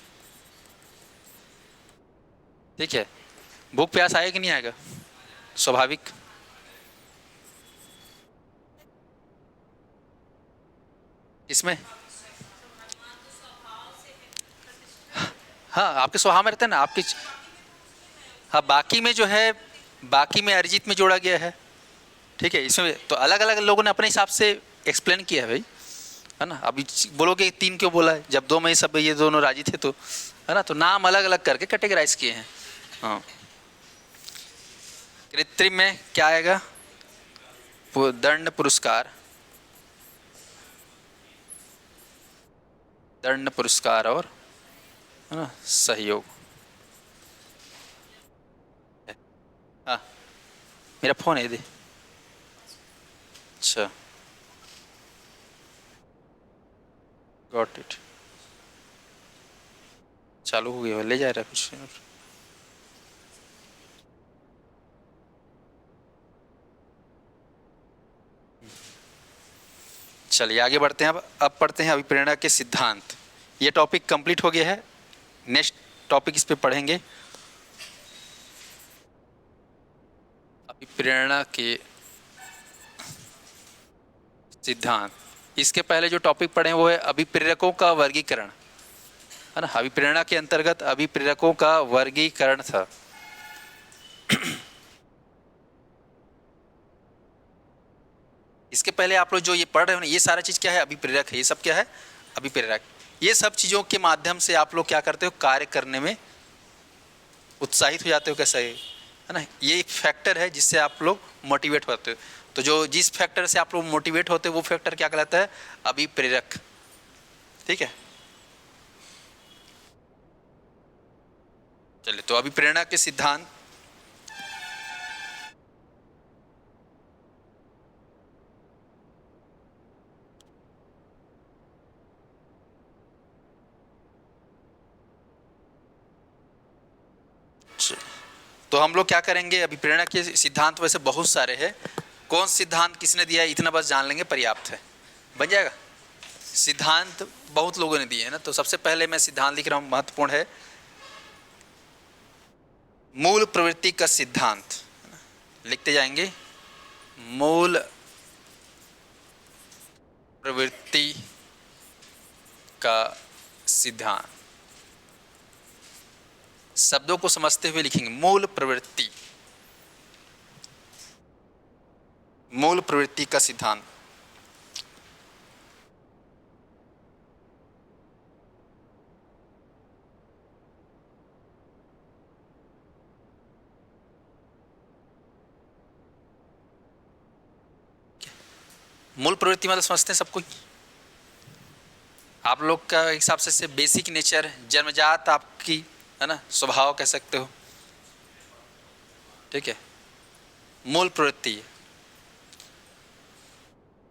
ठीक है। भूख प्यास आएगा कि नहीं आएगा? स्वाभाविक, इसमें हाँ आपके स्वभाव में रहता है ना आपके। हाँ बाकी में जो है, बाकी में अर्जित में जोड़ा गया है, ठीक है। इसमें तो अलग अलग लोगों ने अपने हिसाब से एक्सप्लेन किया है भाई, है ना। अभी बोलोगे 3 क्यों बोला है, जब 2 में सब ये दोनों राजी थे तो, है ना। तो नाम अलग अलग करके कैटेगराइज किए हैं। हाँ कृत्रिम में क्या आएगा? दंड, पुरस्कार, दंड, पुरस्कार, और, है ना, सहयोग। हाँ मेरा फोन है दे। अच्छा, गॉट इट। चालू हो गया, ले जा रहा कुछ। चलिए आगे बढ़ते हैं। अब पढ़ते हैं अभिप्रेरणा के सिद्धांत। ये टॉपिक कंप्लीट हो गया है। नेक्स्ट टॉपिक इस पे पढ़ेंगे, अभिप्रेरणा के सिद्धांत। इसके पहले जो टॉपिक पढ़े वो है अभिप्रेरकों का वर्गीकरण, है ना। अभिप्रेरणा के अंतर्गत अभिप्रेरकों का वर्गीकरण था। इसके पहले आप लोग जो ये पढ़ रहे हो ना, ये सारा चीज क्या है? अभिप्रेरक है। ये सब क्या है? अभिप्रेरक। ये सब चीजों के माध्यम से आप लोग क्या करते हो? कार्य करने में उत्साहित हो जाते हो, कैसा है ना। ये एक फैक्टर है जिससे आप लोग मोटिवेट होते हो। तो जो जिस फैक्टर से आप लोग मोटिवेट होते हो वो फैक्टर क्या कहलाता है? अभिप्रेरक, ठीक है। चलिए तो अभिप्रेरणा के सिद्धांत। तो हम लोग क्या करेंगे, अभिप्रेरणा के सिद्धांत वैसे बहुत सारे हैं, कौन सिद्धांत किसने दिया है इतना बस जान लेंगे, पर्याप्त है, बन जाएगा। सिद्धांत बहुत लोगों ने दिए हैं ना, तो सबसे पहले मैं सिद्धांत लिख रहा हूँ, महत्वपूर्ण है, मूल प्रवृत्ति का सिद्धांत, लिखते जाएंगे, मूल प्रवृत्ति का सिद्धांत, शब्दों को समझते हुए लिखेंगे, मूल प्रवृत्ति, मूल प्रवृत्ति का सिद्धांत। मूल प्रवृत्ति मतलब समझते हैं सब कोई, आप लोग का हिसाब से बेसिक नेचर, जन्मजात आपकी है ना, स्वभाव कह सकते हो, ठीक है। मूल प्रवृत्ति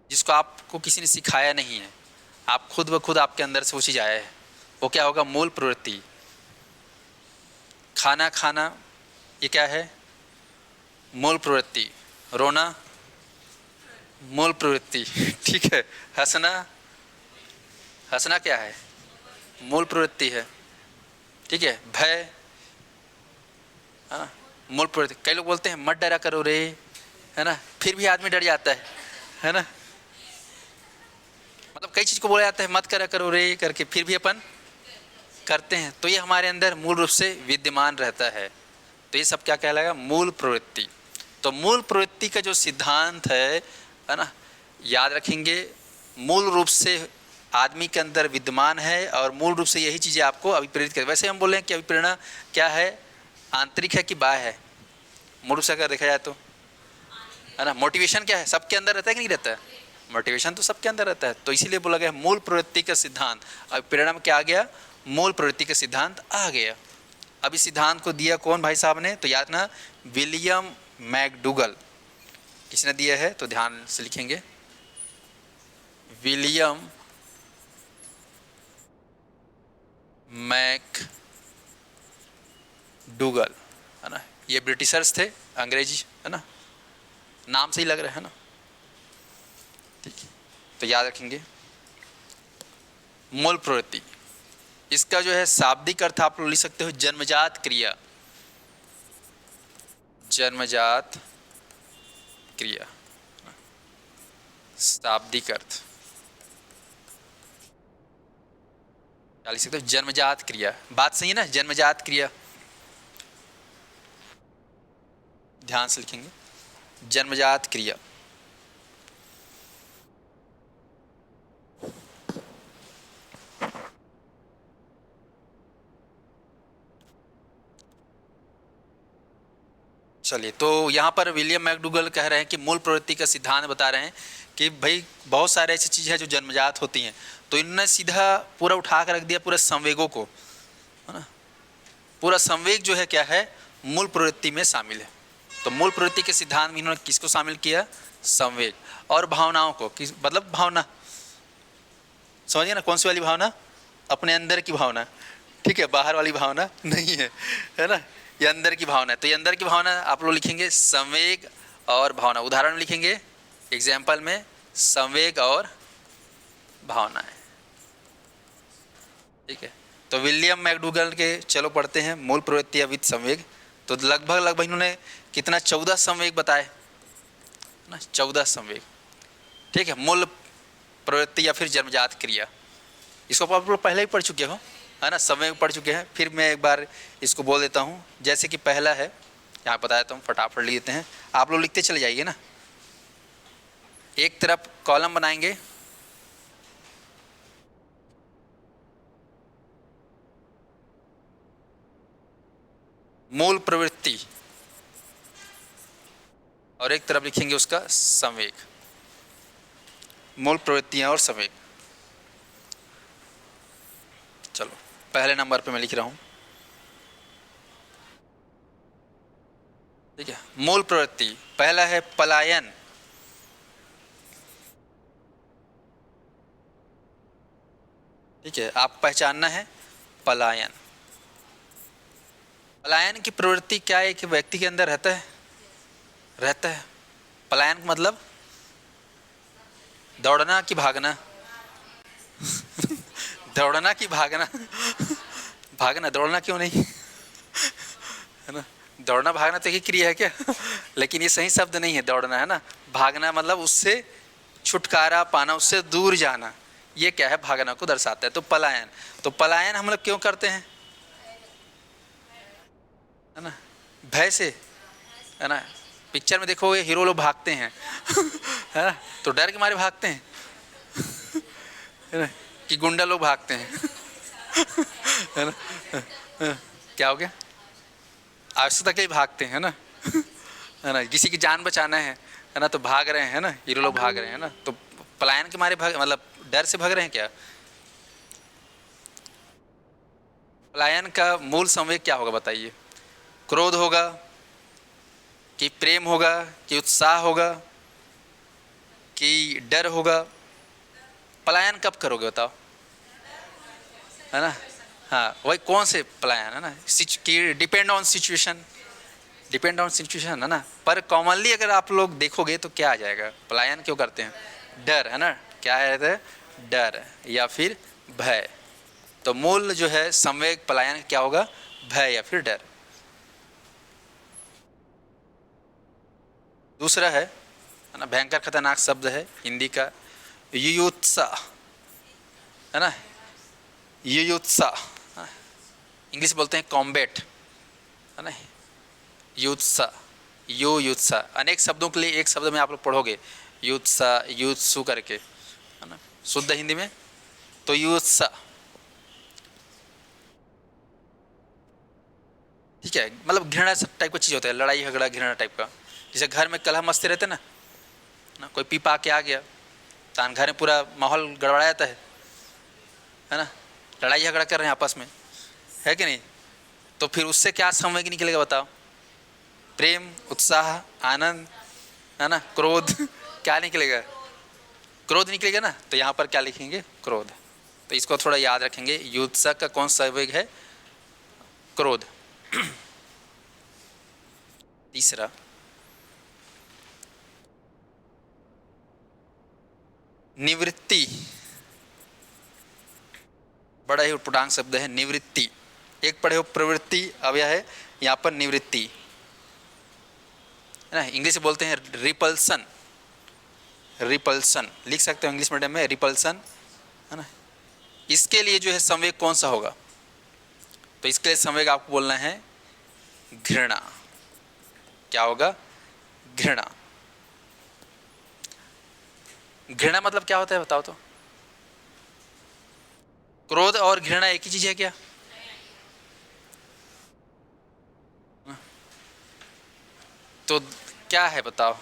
जिसको आपको किसी ने सिखाया नहीं है, आप खुद ब खुद आपके अंदर से वो चीज़ आया है, वो क्या होगा, मूल प्रवृत्ति। खाना खाना ये क्या है, मूल प्रवृत्ति। रोना मूल प्रवृत्ति, ठीक है। हंसना, हंसना क्या है, मूल प्रवृत्ति है, ठीक है। भय, हाँ मूल प्रवृत्ति। कई लोग बोलते हैं मत डरा करो रे, है ना, फिर भी आदमी डर जाता है ना, मतलब कई चीज़ को बोला जाता है मत करा करो रे करके, फिर भी अपन करते हैं, तो ये हमारे अंदर मूल रूप से विद्यमान रहता है। तो ये सब क्या कहलाएगा, मूल प्रवृत्ति। तो मूल प्रवृत्ति का जो सिद्धांत है ना, याद रखेंगे, मूल रूप से आदमी के अंदर विद्यमान है और मूल रूप से यही चीज़ें आपको अभिप्रेरित कर। वैसे हम बोल रहे हैं कि अभिप्रेरणा क्या है, आंतरिक है कि बाह्य है, मूल रूप से अगर देखा जाए तो, है ना। मोटिवेशन क्या है, सबके अंदर रहता है कि नहीं रहता है, मोटिवेशन तो सबके अंदर रहता है, तो इसीलिए बोला गया मूल प्रवृत्ति का सिद्धांत। अभिप्रेरणा में क्या आ गया, मूल प्रवृत्ति का सिद्धांत आ गया। अब इस सिद्धांत को दिया कौन भाई साहब ने, तो याद ना, विलियम मैकडूगल, किसने दिया है, तो ध्यान से लिखेंगे, विलियम मैकडूगल, है ना। ये ब्रिटिशर्स थे, अंग्रेजी, है ना, नाम से ही लग रहा है ना, ठीक है। तो याद रखेंगे मूल प्रवृत्ति, इसका जो है शाब्दिक अर्थ आप लोग लिख सकते हो, जन्मजात क्रिया, जन्मजात क्रिया, शाब्दिक अर्थ क्या लिख सकते हो, जन्मजात क्रिया। बात सही है ना, जन्मजात क्रिया, ध्यान से लिखेंगे, जन्मजात क्रिया। चलिए, तो यहाँ पर विलियम मैकडूगल कह रहे हैं कि मूल प्रवृत्ति का सिद्धांत बता रहे हैं कि भाई बहुत सारे ऐसी चीज़ें हैं जो जन्मजात होती हैं, तो इन्होंने सीधा पूरा उठा कर रख दिया पूरे संवेगों को, है ना। पूरा संवेग जो है क्या है, मूल प्रवृत्ति में शामिल है। तो मूल प्रवृत्ति के सिद्धांत में इन्होंने किसको शामिल किया, संवेग और भावनाओं को, किस मतलब भावना, समझिए ना, कौन सी वाली भावना, अपने अंदर की भावना, ठीक है, बाहर वाली भावना नहीं है ना, ये अंदर की भावना है। तो ये अंदर की भावना आप लोग लिखेंगे संवेग और भावना, उदाहरण में लिखेंगे, एग्जाम्पल में संवेग और भावनाएं, ठीक है। तो विलियम मैकडूगल के, चलो पढ़ते हैं, मूल प्रवृत्ति विद संवेग। तो लगभग इन्होंने कितना, 14 संवेग बताए ना, 14 संवेग, ठीक है। मूल प्रवृत्ति या फिर जन्मजात क्रिया, इसको आप लोग पहले ही पढ़ चुके हो, है ना, संवेग पढ़ चुके हैं। फिर मैं एक बार इसको बोल देता हूँ, जैसे कि पहला है, यहाँ बताया तो हम फटाफट लिख देते हैं, आप लोग लिखते चले जाइए ना। एक तरफ कॉलम बनाएंगे, मूल प्रवृत्ति, और एक तरफ लिखेंगे उसका संवेग, मूल प्रवृत्तियां और संवेग। चलो पहले नंबर पे मैं लिख रहा हूं, ठीक है। मूल प्रवृत्ति पहला है पलायन, ठीक है, आप पहचानना है पलायन, पलायन की प्रवृत्ति क्या है कि व्यक्ति के अंदर रहता है। पलायन का मतलब दौड़ना कि भागना? दौड़ना कि भागना? भागना, दौड़ना क्यों नहीं, है ना? दौड़ना भागना तो एक क्रिया है क्या? लेकिन ये सही शब्द नहीं है दौड़ना, है ना? भागना मतलब उससे छुटकारा पाना, उससे दूर जाना, ये क्या है, भागना को दर्शाता है। तो पलायन हम लोग क्यों करते हैं, है ना? भय से, है ना? पिक्चर में देखो ये हीरो लोग भागते हैं है ना, तो डर के मारे भागते हैं, है ना? कि गुंडा लोग भागते हैं है ना? क्या हो गया, आवश्यकता के लिए भागते हैं, है ना? है ना, किसी की जान बचाना है ना, तो भाग रहे हैं ना, हीरो लोग भाग रहे हैं ना। तो पलायन के मारे भाग मतलब डर से भाग रहे हैं क्या? पलायन का मूल संवेग क्या होगा बताइए? क्रोध होगा कि प्रेम होगा कि उत्साह होगा कि डर होगा? पलायन कब करोगे बताओ, है ना? हाँ, वही कौन से पलायन, है ना, कि डिपेंड ऑन सिचुएशन, है ना? पर कॉमनली अगर आप लोग देखोगे तो क्या आ जाएगा, पलायन क्यों करते हैं? डर, है ना? क्या है, डर या फिर भय। तो मूल जो है संवेग पलायन क्या होगा, भय या फिर डर। दूसरा है ना, भयंकर खतरनाक शब्द है हिंदी का, युयुत्सा, है ना? युयुत्सा, इंग्लिश बोलते हैं कॉम्बैट, है ना? युत्सा, युत्सा, अनेक शब्दों के लिए एक शब्द में आप लोग पढ़ोगे युत्सा, युत्सु करके, है ना, शुद्ध हिंदी में। तो युत्सा, ठीक है, मतलब घृणा टाइप का चीज़ होता है, लड़ाई झगड़ा घृणा टाइप का। जैसे घर में कलह मस्ती रहते ना, कोई पी पा के आ गया, तान घर में पूरा माहौल गड़बड़ा जाता है ना? लड़ाई झगड़ा कर रहे हैं आपस में, है कि नहीं? तो फिर उससे क्या संवेग निकलेगा बताओ? प्रेम, उत्साह, आनंद, है ना? क्रोध क्या निकलेगा? क्रोध निकलेगा ना। तो यहाँ पर क्या लिखेंगे, क्रोध। तो इसको थोड़ा याद रखेंगे, युत्सा का कौन सा संवेग है, क्रोध। तीसरा, निवृत्ति, बड़ा ही उटपटांग शब्द है निवृत्ति। एक पढ़े हो प्रवृत्ति, अब यह है यहाँ पर निवृत्ति, है ना? इंग्लिश में बोलते हैं रिपल्सन, रिपल्सन लिख सकते हो इंग्लिश मीडियम में, रिपल्सन, है ना? इसके लिए जो है संवेग कौन सा होगा? तो इसके लिए संवेग आपको बोलना है घृणा। क्या होगा, घृणा। घृणा मतलब क्या होता है बताओ तो? क्रोध और घृणा एक ही चीज है क्या? तो क्या है बताओ,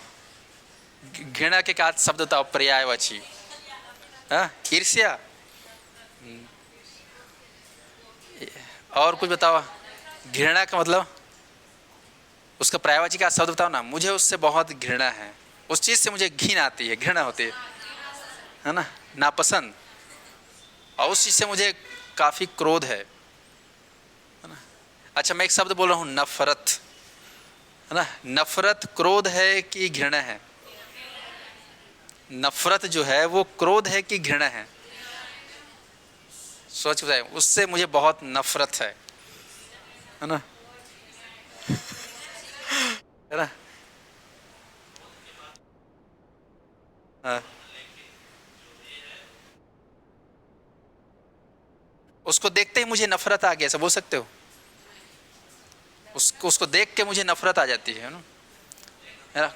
घृणा के का शब्द बताओ, पर्यायवाची, ईर्ष्या, और कुछ बताओ। घृणा का मतलब उसका पर्यायवाची का शब्द बताओ ना। मुझे उससे बहुत घृणा है, उस चीज से मुझे घिन आती है, घृणा होती है ना, नापसंद, और उस चीज से मुझे काफी क्रोध है ना? अच्छा, मैं एक शब्द बोल रहा हूँ, नफरत, है ना? नफरत क्रोध है कि घृणा है? नफरत जो है वो क्रोध है कि घृणा है? सोच बताए, उससे मुझे बहुत नफरत है ना, है ना? हाँ। उसको देखते ही मुझे नफरत आ गया, ऐसा बोल सकते हो? उसको देख के मुझे नफरत आ जाती है ना, है ना?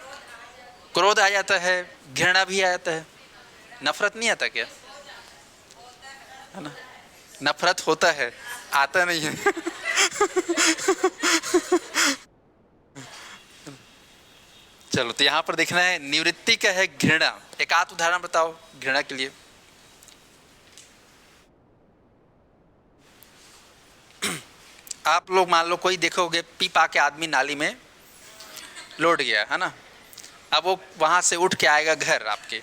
क्रोध आ जाता है, घृणा भी आ जाता है, नफरत नहीं आता क्या, है ना? नफरत होता है, आता नहीं है चलो, तो यहां पर देखना है निवृत्ति का है घृणा। एक आध उदाहरण बताओ घृणा के लिए। आप लोग मान लो कोई देखोगे पी पा के आदमी नाली में लौट गया, है ना? अब वो वहां से उठ के आएगा घर आपके,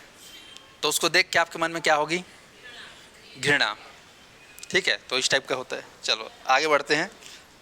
तो उसको देख के आपके मन में क्या होगी, घृणा। ठीक है, तो इस टाइप का होता है। चलो आगे बढ़ते हैं।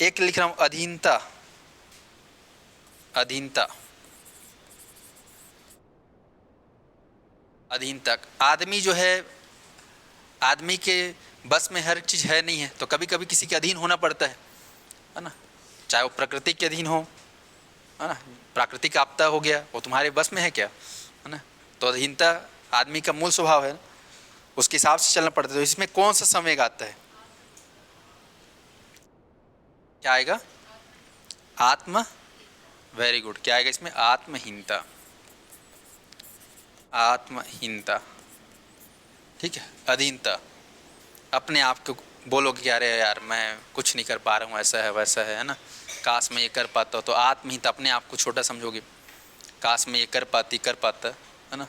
एक लिख रहा हूं अधीनता, अधीनता, अधीनता। आदमी जो है, आदमी के बस में हर चीज़ है नहीं है, तो कभी कभी किसी के अधीन होना पड़ता है ना। चाहे वो प्रकृति के अधीन हो, है ना, प्राकृतिक आपदा हो गया, वो तुम्हारे बस में है क्या, है ना। तो अधीनता आदमी का मूल स्वभाव है ना, उसके हिसाब से चलना पड़ता है। तो इसमें कौन सा संवेग आता है, क्या आएगा, आत्म, वेरी गुड, क्या आएगा इसमें, आत्महीनता, आत्महीनता, ठीक है। अधीनता, अपने आप को बोलोगे कि अरे यार मैं कुछ नहीं कर पा रहा हूँ, ऐसा है वैसा है ना, काश मैं ये कर पाता, तो आत्महीनता, अपने आप को छोटा समझोगे, काश मैं ये कर पाता, है ना।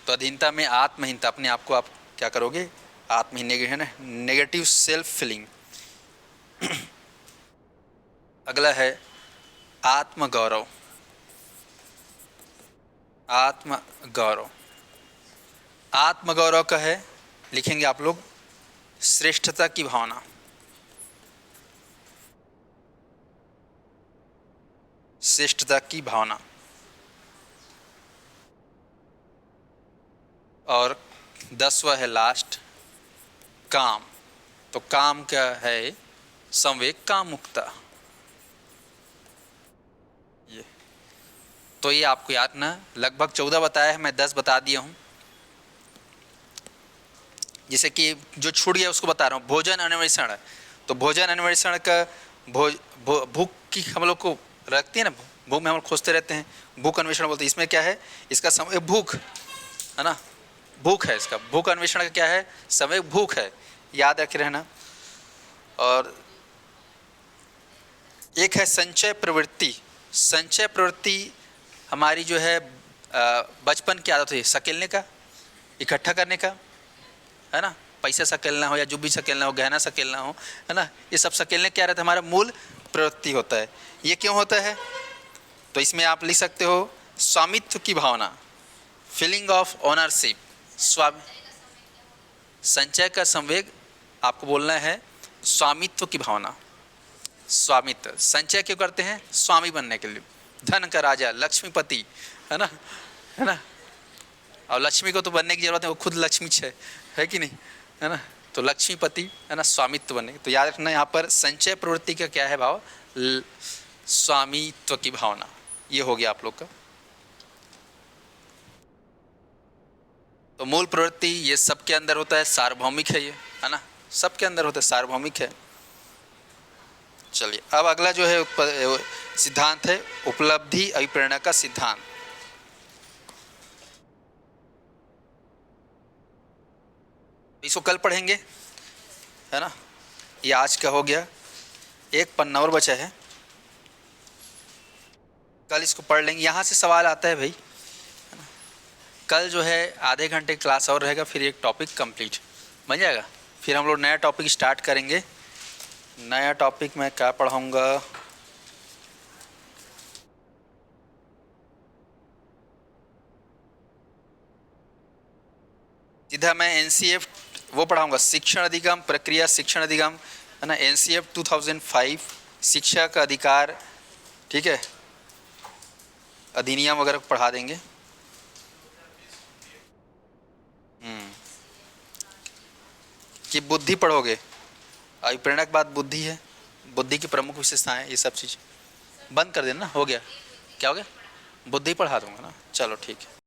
तो अधीनता में आत्महीनता, अपने आप को आप क्या करोगे, आत्महीन है ना, नेगेटिव सेल्फ फीलिंग। अगला है आत्मगौरव, आत्मगौरव, आत्मगौरव का है, लिखेंगे आप लोग श्रेष्ठता की भावना, श्रेष्ठता की भावना। और 10वां है लास्ट, काम। तो काम क्या है, संवेग, काम मुक्ता। ये तो ये आपको याद ना, लगभग 14 बताया है, मैं 10 बता दिया हूँ। जैसे कि जो छूट गया उसको बता रहा हूँ, भोजन अन्वेषण। तो भोजन अन्वेषण का भूख की हम लोग को रखती है ना, भूख में हम लोग खोजते रहते हैं, भूख अन्वेषण बोलते हैं। इसमें क्या है, इसका समय भूख है ना, भूख है इसका, भूख अन्वेषण का क्या है, समय भूख है, याद रखे रहना। और एक है संचय प्रवृत्ति। संचय प्रवृत्ति हमारी जो है बचपन की आदत है, सकेलने का, इकट्ठा करने का, है ना, पैसा सकेलना हो या जो भी सकेलना हो, गहना सकेलना हो, है ना, ये सब सकेलने क्या रहता है, हमारा मूल प्रवृत्ति होता है। ये क्यों होता है, तो इसमें आप लिख सकते हो स्वामित्व की भावना, फीलिंग ऑफ ओनरशिप, स्वामी, संचय का संवेग आपको बोलना है स्वामित्व की भावना, स्वामित्व। संचय क्यों करते हैं, स्वामी बनने के लिए, धन का राजा, लक्ष्मीपति, है ना, है ना। और लक्ष्मी को तो बनने की जरूरत है, वो खुद लक्ष्मी है कि नहीं, है ना। तो लक्ष्मीपति, है ना, स्वामित्व बनने। तो याद रखना यहाँ पर संचय प्रवृत्ति का क्या है भाव, स्वामित्व की भावना। ये हो गया आप लोग का। तो मूल प्रवृत्ति ये सबके अंदर होता है, सार्वभौमिक है ये, है ना, सबके अंदर होता है, सार्वभौमिक है। चलिए अब अगला जो है सिद्धांत है उपलब्धि अभिप्रेरणा का सिद्धांत। इसको कल पढ़ेंगे, है ना, ये आज का हो गया, एक पन्ना और बचा है, कल इसको पढ़ लेंगे। यहाँ से सवाल आता है भाई, कल जो है आधे घंटे क्लास और रहेगा, फिर एक टॉपिक कंप्लीट बन जाएगा, फिर हम लोग नया टॉपिक स्टार्ट करेंगे। नया टॉपिक मैं क्या पढ़ाऊँगा, सीधा मैं एनसीएफ वो पढ़ाऊँगा, शिक्षण अधिगम प्रक्रिया, शिक्षण अधिगम, है ना, एनसीएफ 2005, शिक्षा का अधिकार, ठीक है, अधिनियम वगैरह पढ़ा देंगे। कि बुद्धि पढ़ोगे, अभिप्रेरणा के बाद बुद्धि है, बुद्धि की प्रमुख विशेषताएं, ये सब चीज़ बंद कर देना, हो गया, क्या हो गया, बुद्धि पढ़ा दूंगा ना, चलो ठीक है।